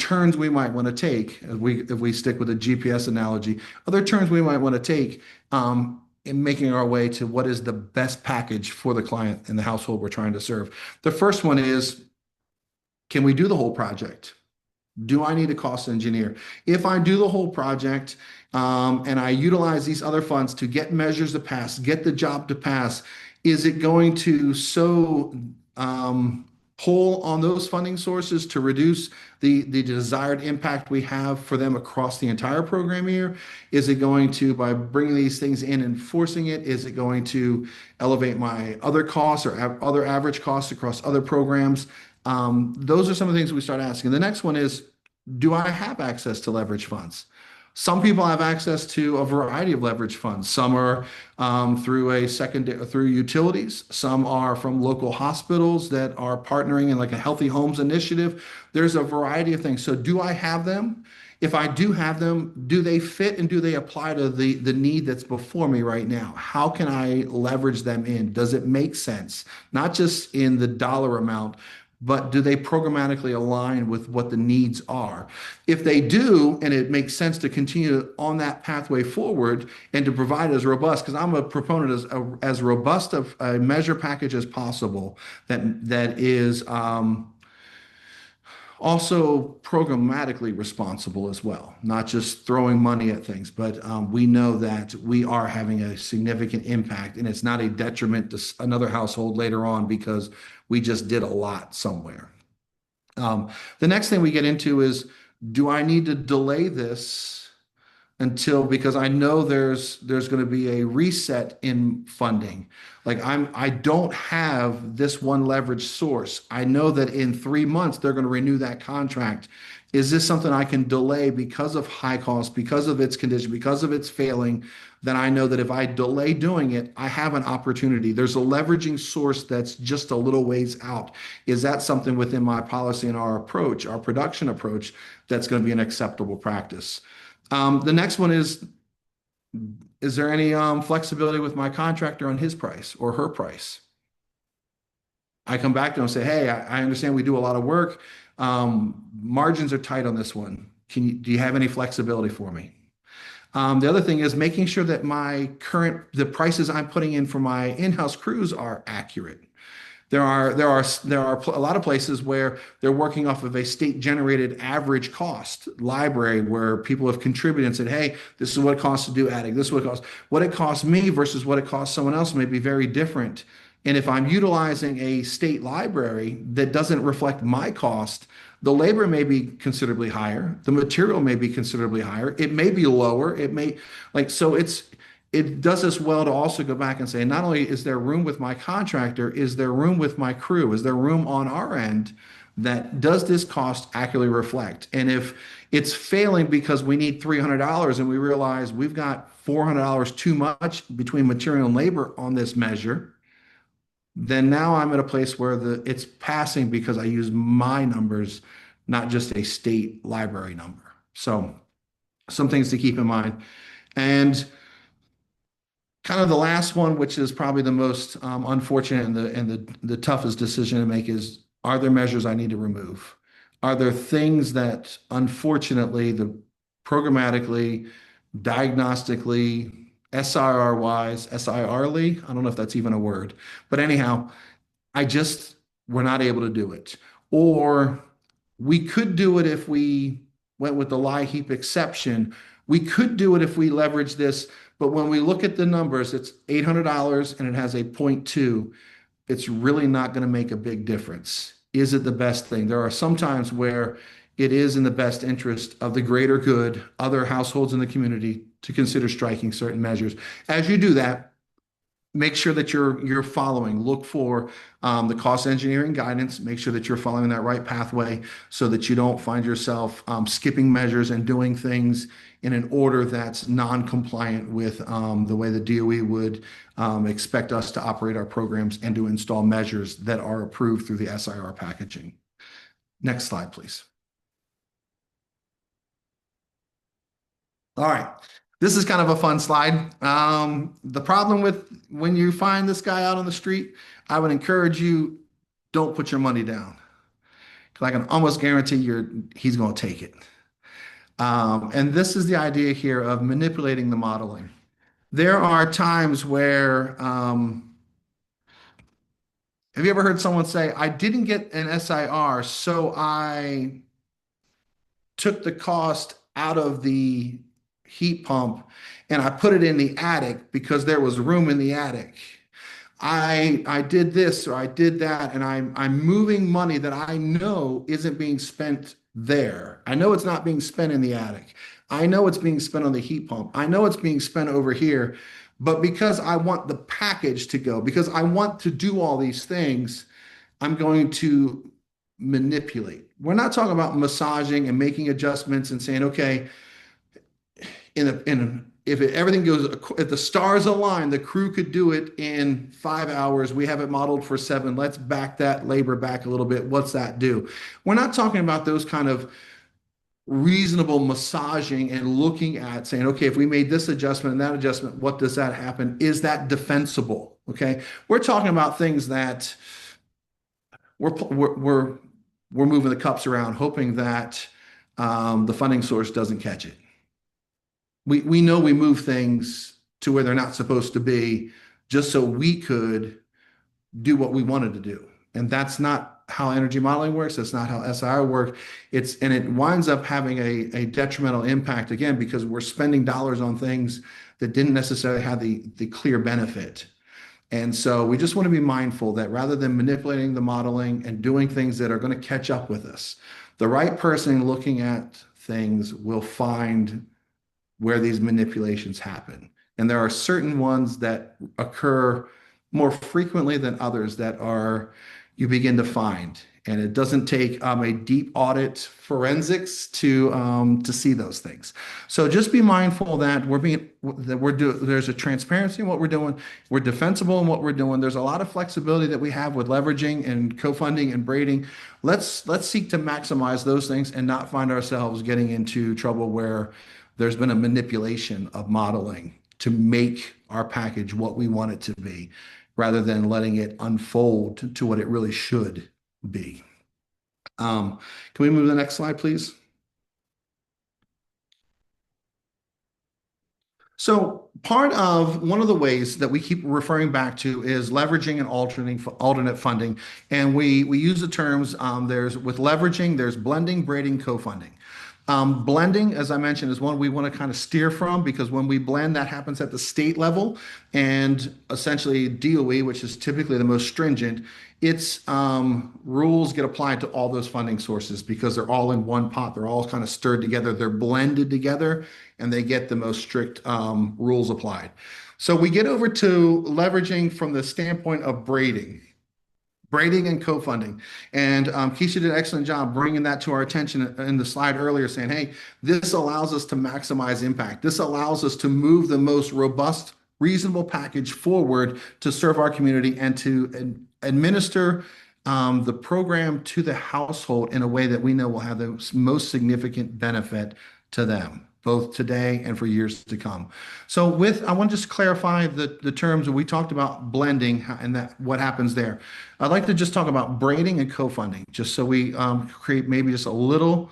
turns we might want to take, if we stick with a GPS analogy, other turns we might want to take in making our way to what is the best package for the client in the household we're trying to serve. The first one is, can we do the whole project? Do I need a cost engineer? If I do the whole project and I utilize these other funds to get measures to pass, get the job to pass, is it going to pull on those funding sources to reduce the desired impact we have for them across the entire program year? Is it going to, by bringing these things in and forcing it, is it going to elevate my other costs or other average costs across other programs? Those are some of the things we start asking. The next one is, do I have access to leverage funds? Some people have access to a variety of leverage funds. Some are through utilities. Some are from local hospitals that are partnering in like a Healthy Homes initiative. There's a variety of things. So do I have them? If I do have them, do they fit and do they apply to the need that's before me right now? How can I leverage them in? Does it make sense? Not just in the dollar amount, but do they programmatically align with what the needs are? If they do, and it makes sense to continue on that pathway forward and to provide as robust, because I'm a proponent as robust of a measure package as possible that is also programmatically responsible as well, not just throwing money at things, but we know that we are having a significant impact, and it's not a detriment to another household later on because we just did a lot somewhere. The next thing we get into is, do I need to delay this because I know there's going to be a reset in funding. Like I don't have this one leverage source. I know that in 3 months they're going to renew that contract. Is this something I can delay because of high cost, because of its condition, because of its failing? Then I know that if I delay doing it, I have an opportunity. There's a leveraging source that's just a little ways out. Is that something within my policy and our approach, our production approach, that's going to be an acceptable practice? The next one is there any flexibility with my contractor on his price or her price? I come back to them and say, hey, I understand we do a lot of work. Margins are tight on this one. Do you have any flexibility for me? The other thing is making sure that the prices I'm putting in for my in-house crews are accurate. There are a lot of places where they're working off of a state-generated average cost library where people have contributed and said, hey, this is what it costs to do attic. This is what it costs. What it costs me versus what it costs someone else may be very different. And if I'm utilizing a state library that doesn't reflect my cost, the labor may be considerably higher. The material may be considerably higher. It may be lower. It does us well to also go back and say, not only is there room with my contractor, is there room with my crew? Is there room on our end that does this cost accurately reflect? And if it's failing because we need $300 and we realize we've got $400 too much between material and labor on this measure, then now I'm at a place where it's passing because I use my numbers, not just a state library number. So some things to keep in mind. And kind of the last one, which is probably the most unfortunate and the toughest decision to make, is, are there measures I need to remove? Are there things that unfortunately the programmatically, diagnostically, SIR wise, SIRly, I don't know if that's even a word, but anyhow, I just we're not able to do it. Or we could do it if we went with the lie heap exception. We could do it if we leverage this, but when we look at the numbers, it's $800 and it has a zero point 0.2. It's really not going to make a big difference. Is it the best thing? There are some times where it is in the best interest of the greater good, other households in the community, to consider striking certain measures. As you do that, make sure that you're following. Look for the cost engineering guidance. Make sure that you're following that right pathway so that you don't find yourself skipping measures and doing things in an order that's non-compliant with the way the DOE would expect us to operate our programs and to install measures that are approved through the SIR packaging. Next slide, please. All right. This is kind of a fun slide. The problem with when you find this guy out on the street, I would encourage you, don't put your money down. Because I can almost guarantee he's going to take it. And this is the idea here of manipulating the modeling. There are times where, have you ever heard someone say, I didn't get an SIR, so I took the cost out of the heat pump and I put it in the attic because there was room in the attic. I did this or I did that, and I'm moving money that I know isn't being spent there. I know it's not being spent in the attic. I know it's being spent on the heat pump. I know it's being spent over here, but because I want the package to go, because I want to do all these things, I'm going to manipulate. We're not talking about massaging and making adjustments and saying, okay, everything goes, if the stars align, the crew could do it in 5 hours. We have it modeled for 7. Let's back that labor back a little bit. What's that do? We're not talking about those kind of reasonable massaging and looking at saying, okay, if we made this adjustment and that adjustment, what does that happen? Is that defensible? Okay. We're talking about things that we're moving the cups around, hoping that the funding source doesn't catch it. We know we move things to where they're not supposed to be just so we could do what we wanted to do. And that's not how energy modeling works. That's not how SIR works. And it winds up having a detrimental impact, again, because we're spending dollars on things that didn't necessarily have the clear benefit. And so we just want to be mindful that rather than manipulating the modeling and doing things that are going to catch up with us, the right person looking at things will find where these manipulations happen. And there are certain ones that occur more frequently than others that you begin to find. And it doesn't take a deep audit forensics to see those things. So just be mindful that there's a transparency in what we're doing. We're defensible in what we're doing. There's a lot of flexibility that we have with leveraging and co-funding and braiding. Let's seek to maximize those things and not find ourselves getting into trouble where there's been a manipulation of modeling to make our package what we want it to be, rather than letting it unfold to what it really should be. Can we move to the next slide, please? So one of the ways that we keep referring back to is leveraging and alternate funding. And we use the terms, with leveraging, there's blending, braiding, co-funding. Blending, as I mentioned, is one we want to kind of steer from, because when we blend, that happens at the state level, and essentially DOE, which is typically the most stringent, its rules get applied to all those funding sources because they're all in one pot. They're all kind of stirred together. They're blended together, and they get the most strict rules applied. So we get over to leveraging from the standpoint of braiding. braiding and co-funding. And Keisha did an excellent job bringing that to our attention in the slide earlier, saying, hey, this allows us to maximize impact. This allows us to move the most robust, reasonable package forward to serve our community and to administer the program to the household in a way that we know will have the most significant benefit to them, both today and for years to come. So I want to just clarify the terms. We talked about blending and that what happens there. I'd like to just talk about braiding and co-funding, just so we create maybe just a little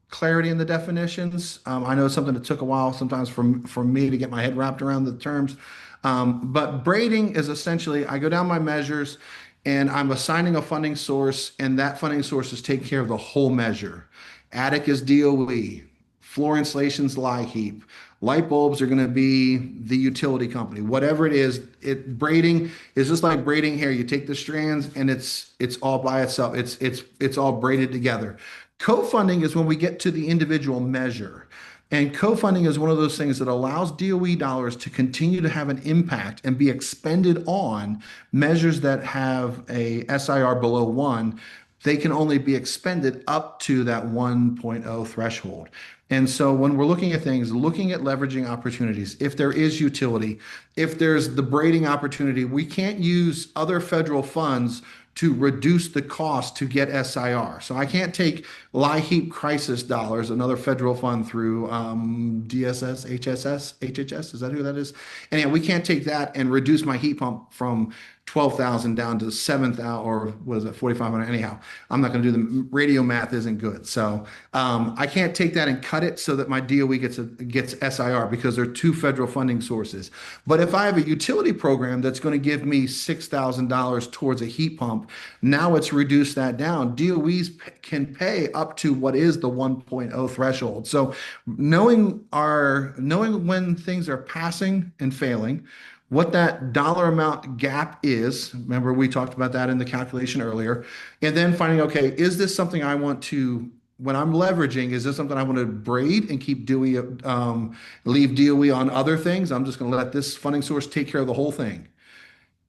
clarity in the definitions. I know it's something that took a while sometimes for me to get my head wrapped around the terms. But braiding is essentially, I go down my measures and I'm assigning a funding source, and that funding source is taking care of the whole measure. Attic is DOE, floor installation's LIHEAP, light bulbs are going to be the utility company. Whatever it is, braiding is just like braiding hair. You take the strands and it's all by itself. It's all braided together. Co-funding is when we get to the individual measure. And co-funding is one of those things that allows DOE dollars to continue to have an impact and be expended on measures that have a SIR below 1. They can only be expended up to that 1.0 threshold. And so when we're looking at things, looking at leveraging opportunities, if there is utility, if there's the braiding opportunity, we can't use other federal funds to reduce the cost to get SIR. So I can't take LIHEAP crisis dollars, another federal fund through DSS, HHS, is that who that is? Anyhow, we can't take that and reduce my heat pump from 12,000 down to 7,000, or what is it, 4,500? Anyhow, I'm not going to do the radio math, isn't good. So I can't take that and cut it so that my DOE gets SIR, because there are two federal funding sources. But if I have a utility program that's going to give me $6,000 towards a heat pump, now it's reduced that down. DOEs can pay up to what is the 1.0 threshold. So knowing when things are passing and failing, what that dollar amount gap is. Remember, we talked about that in the calculation earlier. And then finding, okay, is this something I want to, when I'm leveraging, is this something I want to braid and keep DOE, leave DOE on other things? I'm just going to let this funding source take care of the whole thing.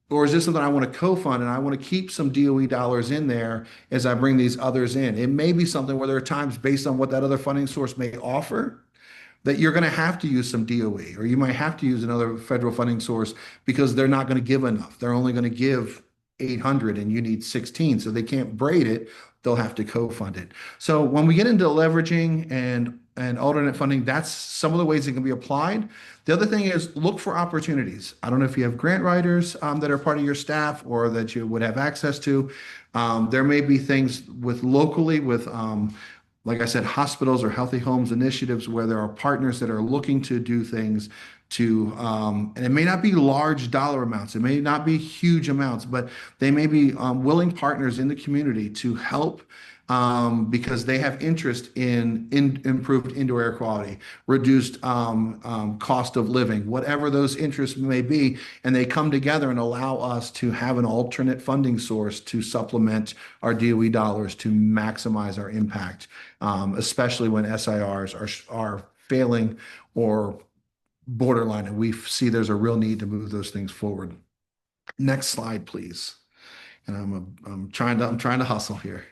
Or is this something I want to co-fund and I want to keep some DOE dollars in there as I bring these others in? It may be something where there are times based on what that other funding source may offer that you're going to have to use some DOE, or you might have to use another federal funding source because they're not going to give enough. They're only going to give 800 and you need 16, so they can't braid it. They'll have to co-fund it. So when we get into leveraging and alternate funding, that's some of the ways it can be applied. The other thing is look for opportunities. I don't know if you have grant writers that are part of your staff or that you would have access to. There may be things locally with like I said, hospitals or healthy homes initiatives where there are partners that are looking to do things to, and it may not be large dollar amounts, it may not be huge amounts, but they may be willing partners in the community to help because they have interest in improved indoor air quality, reduced cost of living, whatever those interests may be, and they come together and allow us to have an alternate funding source to supplement our DOE dollars to maximize our impact, especially when SIRs are failing or borderline, and we see there's a real need to move those things forward. Next slide, please. And I'm trying to hustle here.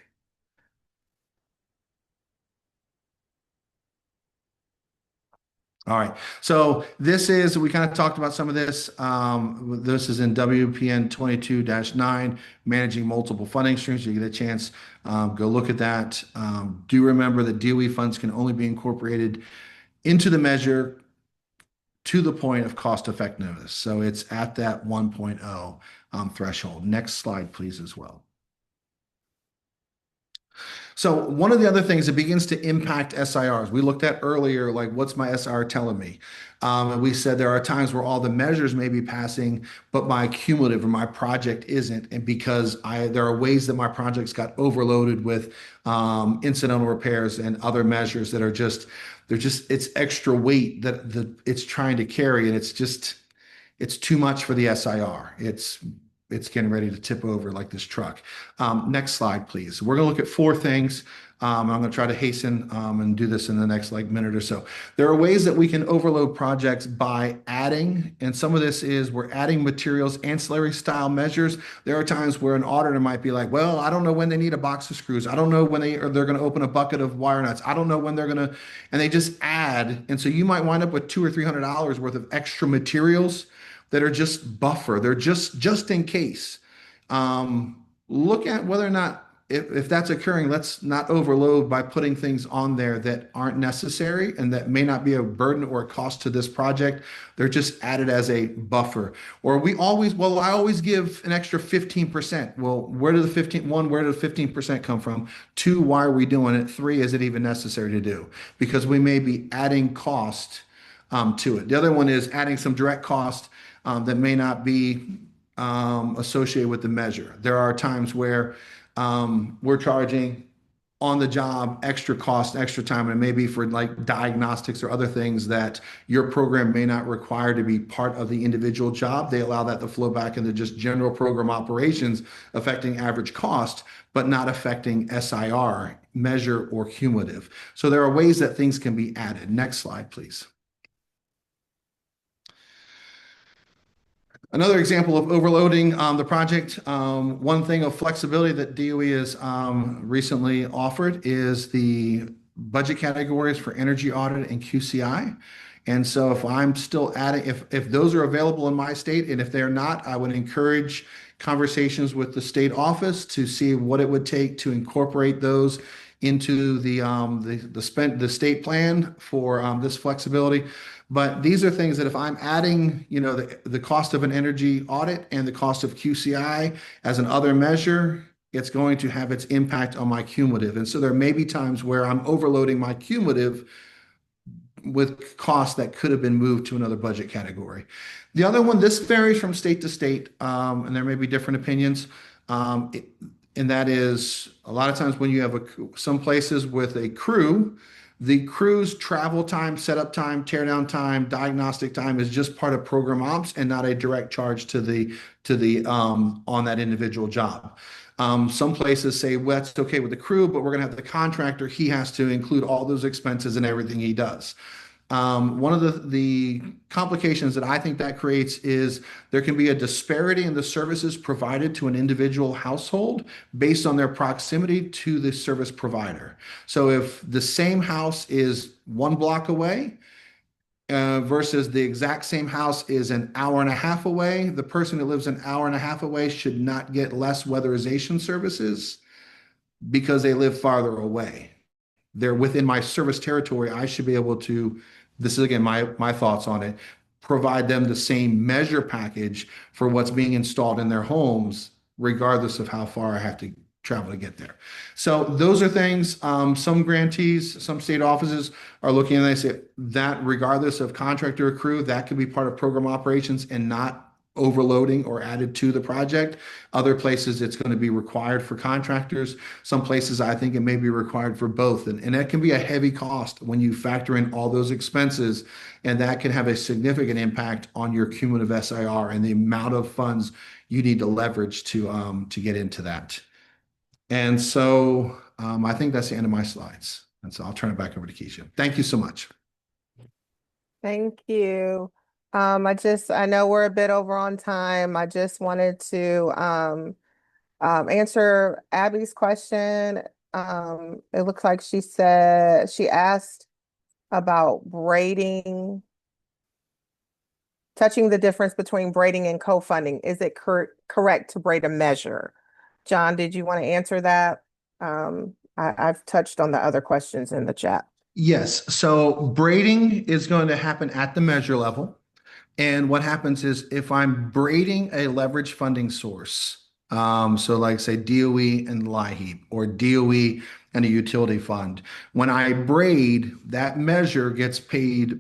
All right, so we kind of talked about some of this. This is in WPN 22-9, managing multiple funding streams. You get a chance, go look at that. Do remember that DOE funds can only be incorporated into the measure to the point of cost effectiveness. So it's at that 1.0 threshold. Next slide, please, as well. So one of the other things that begins to impact SIRs, we looked at earlier, like what's my SIR telling me? And we said there are times where all the measures may be passing, but my cumulative or my project isn't. And because there are ways that my projects got overloaded with incidental repairs and other measures that are it's extra weight that it's trying to carry. And it's too much for the SIR. It's getting ready to tip over like this truck. Next slide, please. We're going to look at four things. I'm going to try to hasten and do this in the next minute or so. There are ways that we can overload projects by adding, and some of this is we're adding materials, ancillary style measures. There are times where an auditor might be like, well, I don't know when they need a box of screws. I don't know when they're going to open a bucket of wire nuts. I don't know when they're going to, and they just add. And so you might wind up with $200 or $300 worth of extra materials that are just buffer. They're just in case. Look at whether or not, if that's occurring, let's not overload by putting things on there that aren't necessary and that may not be a burden or a cost to this project. They're just added as a buffer. Or I always give an extra 15%. Well, where did the 15% come from? Two, why are we doing it? Three, is it even necessary to do? Because we may be adding cost to it. The other one is adding some direct cost that may not be associated with the measure. There are times where we're charging on the job extra cost, extra time, and maybe for diagnostics or other things that your program may not require to be part of the individual job. They allow that to flow back into just general program operations, affecting average cost, but not affecting SIR, measure, or cumulative. So there are ways that things can be added. Next slide, please. Another example of overloading the project, one thing of flexibility that DOE has recently offered is the budget categories for energy audit and QCI. And so if I'm still adding, if those are available in my state, and if they're not, I would encourage conversations with the state office to see what it would take to incorporate those into the state plan for this flexibility. But these are things that if I'm adding, the cost of an energy audit and the cost of QCI as an other measure, it's going to have its impact on my cumulative. And so there may be times where I'm overloading my cumulative with costs that could have been moved to another budget category. The other one, this varies from state to state, and there may be different opinions. And that is a lot of times when you have some places with a crew, the crew's travel time, setup time, teardown time, diagnostic time is just part of program ops and not a direct charge to the on that individual job. Some places say, well, that's okay with the crew, but we're going to have the contractor. He has to include all those expenses in everything he does. One of the complications that I think that creates is there can be a disparity in the services provided to an individual household based on their proximity to the service provider. So if the same house is 1 block away versus the exact same house is an hour and a half away, the person who lives an hour and a half away should not get less weatherization services because they live farther away. They're within my service territory. I should be able to, this is again my thoughts on it, provide them the same measure package for what's being installed in their homes, regardless of how far I have to travel to get there. So those are things, some grantees, some state offices are looking and they say that regardless of contractor or crew, that could be part of program operations and not overloading or added to the project. Other places it's going to be required for contractors. Some places I think it may be required for both. And that can be a heavy cost when you factor in all those expenses, and that can have a significant impact on your cumulative SIR and the amount of funds you need to leverage to get into that. And so I think that's the end of my slides. And so I'll turn it back over to Keisha. Thank you so much. Thank you. I know we're a bit over on time. I just wanted to answer Abby's question. It looks like she asked about braiding, touching the difference between braiding and co-funding. Is it correct to braid a measure? John, did you want to answer that? I've touched on the other questions in the chat. Yes. So braiding is going to happen at the measure level. And what happens is if I'm braiding a leverage funding source, so like say DOE and LIHEAP or DOE and a utility fund, when I braid, that measure gets paid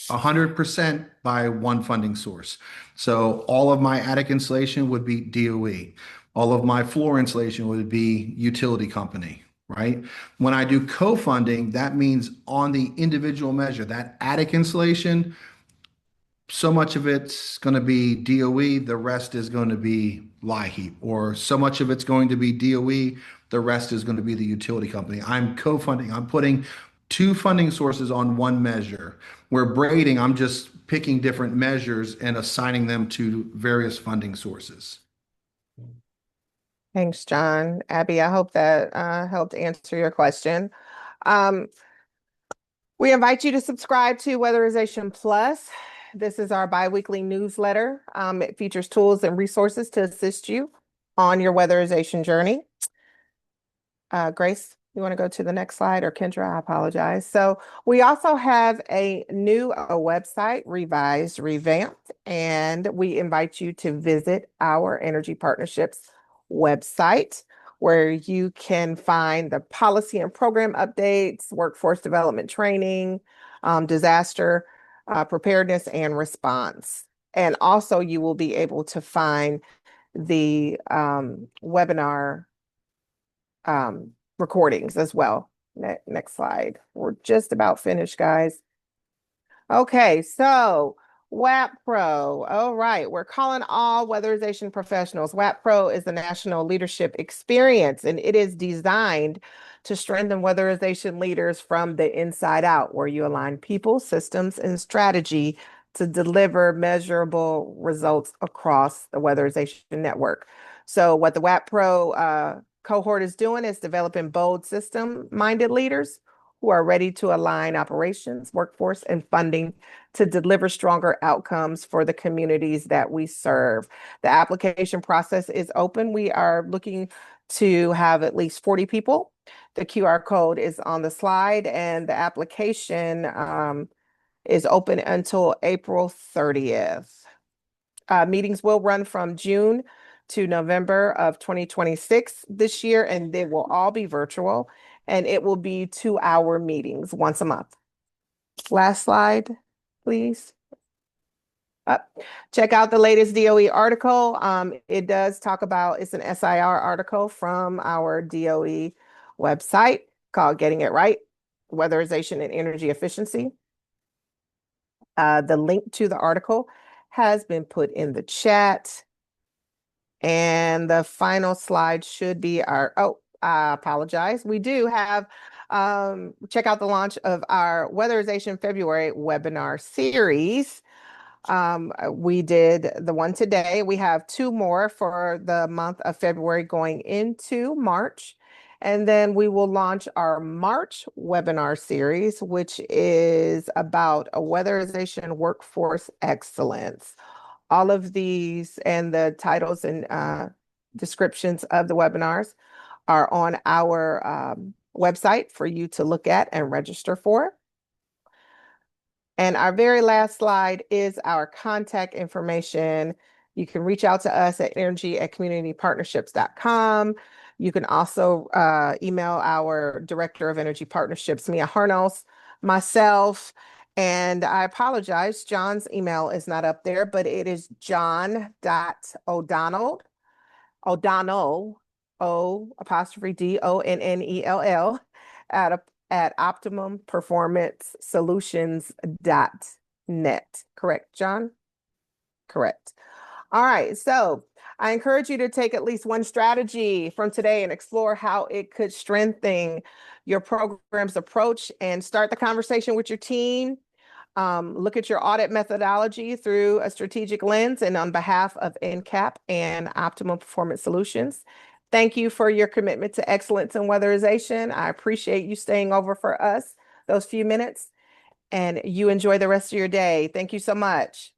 100% by one funding source. So all of my attic insulation would be DOE. All of my floor insulation would be utility company, right? When I do co-funding, that means on the individual measure, that attic insulation, so much of it's going to be DOE, the rest is going to be LIHEAP, or so much of it's going to be DOE, The rest is going to be the utility company. I'm co-funding. I'm putting two funding sources on one measure. Where braiding, I'm just picking different measures and assigning them to various funding sources. Thanks, John. Abby, I hope that helped answer your question. Um, we invite you to subscribe to Weatherization Plus. This is our biweekly newsletter. It features tools and resources to assist you on your weatherization journey. Grace, you want to go to the next slide, or Kendra? I apologize. So we also have a new website, revised, revamped, and we invite you to visit our Energy Partnerships website, where you can find the policy and program updates, workforce development training, disaster preparedness and response. And also you will be able to find the webinar recordings as well. Next slide. We're just about finished, guys. Okay, so WAP Pro. All right, we're calling all weatherization professionals. WAP Pro is the national leadership experience, and it is designed to strengthen weatherization leaders from the inside out, where you align people, systems, and strategy to deliver measurable results across the weatherization network. So what the WAP Pro cohort is doing is developing bold system-minded leaders who are ready to align operations, workforce, and funding to deliver stronger outcomes for the communities that we serve. The application process is open. We are looking to have at least 40 people. The QR code is on the slide, and the application is open until April 30th. Meetings will run from June to November of 2026 this year, and they will all be virtual, and it will be 2-hour meetings once a month. Last slide, please. Check out the latest DOE article. It does talk about, it's an SIR article from our DOE website called Getting It Right, Weatherization and Energy Efficiency. The link to the article has been put in the chat. And the final slide should be our, I apologize. We do have, check out the launch of our Weatherization February webinar series. We did the one today. We have 2 more for the month of February going into March. And then we will launch our March webinar series, which is about a weatherization workforce excellence. All of these and the titles and descriptions of the webinars are on our website for you to look at and register for. And our very last slide is our contact information. You can reach out to us at energy@communitypartnerships.com. You can also email our Director of Energy Partnerships, Mia Harnos, myself, and I apologize, John's email is not up there, but it is john.o'donnell, O''Donnell, at optimumperformancesolutions.net. Correct, John? Correct. All right, so I encourage you to take at least one strategy from today and explore how it could strengthen your program's approach and start the conversation with your team. Look at your audit methodology through a strategic lens, and on behalf of NCAP and Optimum Performance Solutions, thank you for your commitment to excellence in weatherization. I appreciate you staying over for us those few minutes, and you enjoy the rest of your day. Thank you so much.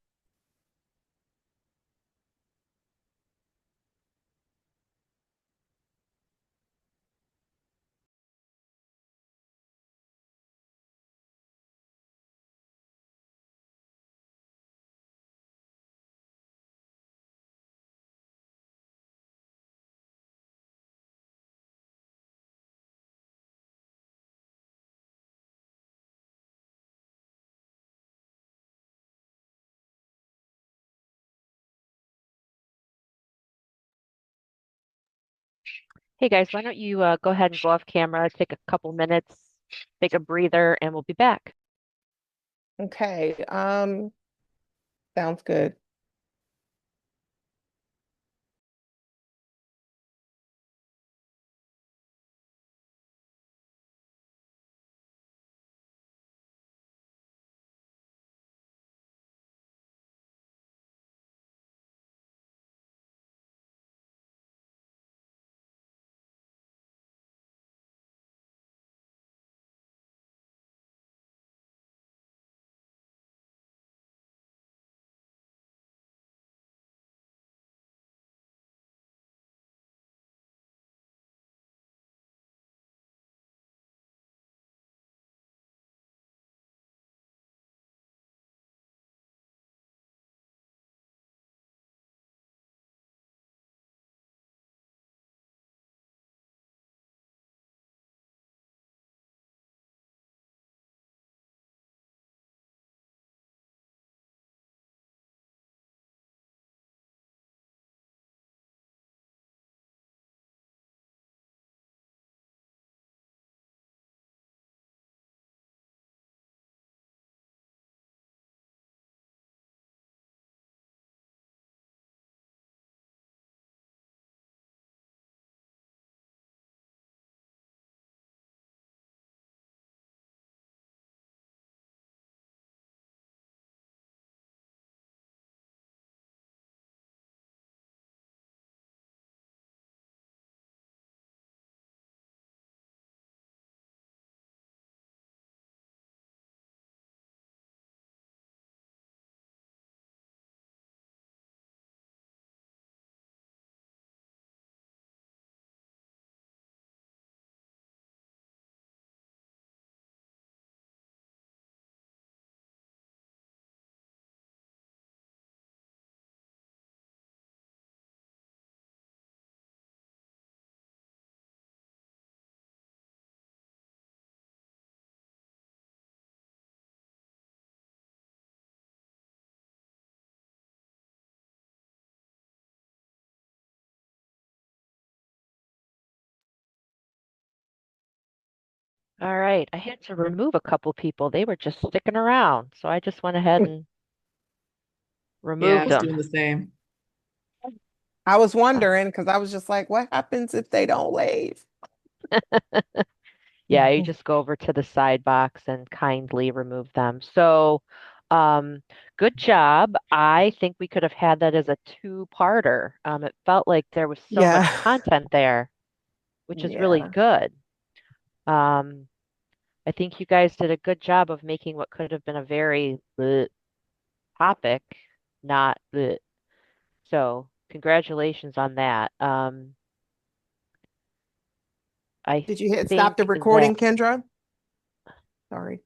Hey guys, why don't you go ahead and go off camera, take a couple minutes, take a breather, and we'll be back. Okay, sounds good. All right. I had to remove a couple people. They were just sticking around. So I just went ahead and Yeah, I removed was them. doing the same. I was Uh, wondering because I was just like, what happens if they don't leave? Yeah, you just go over to the side box and kindly remove them. So, um, good job. I think we could have had that as a two-parter. It felt like there was so Yeah. much content there, which is really Yeah. good. Um, I think you guys did a good job of making what could have been a very topic, not bleh. So, congratulations on that. I Did you hit stop the think that recording, Kendra? Sorry.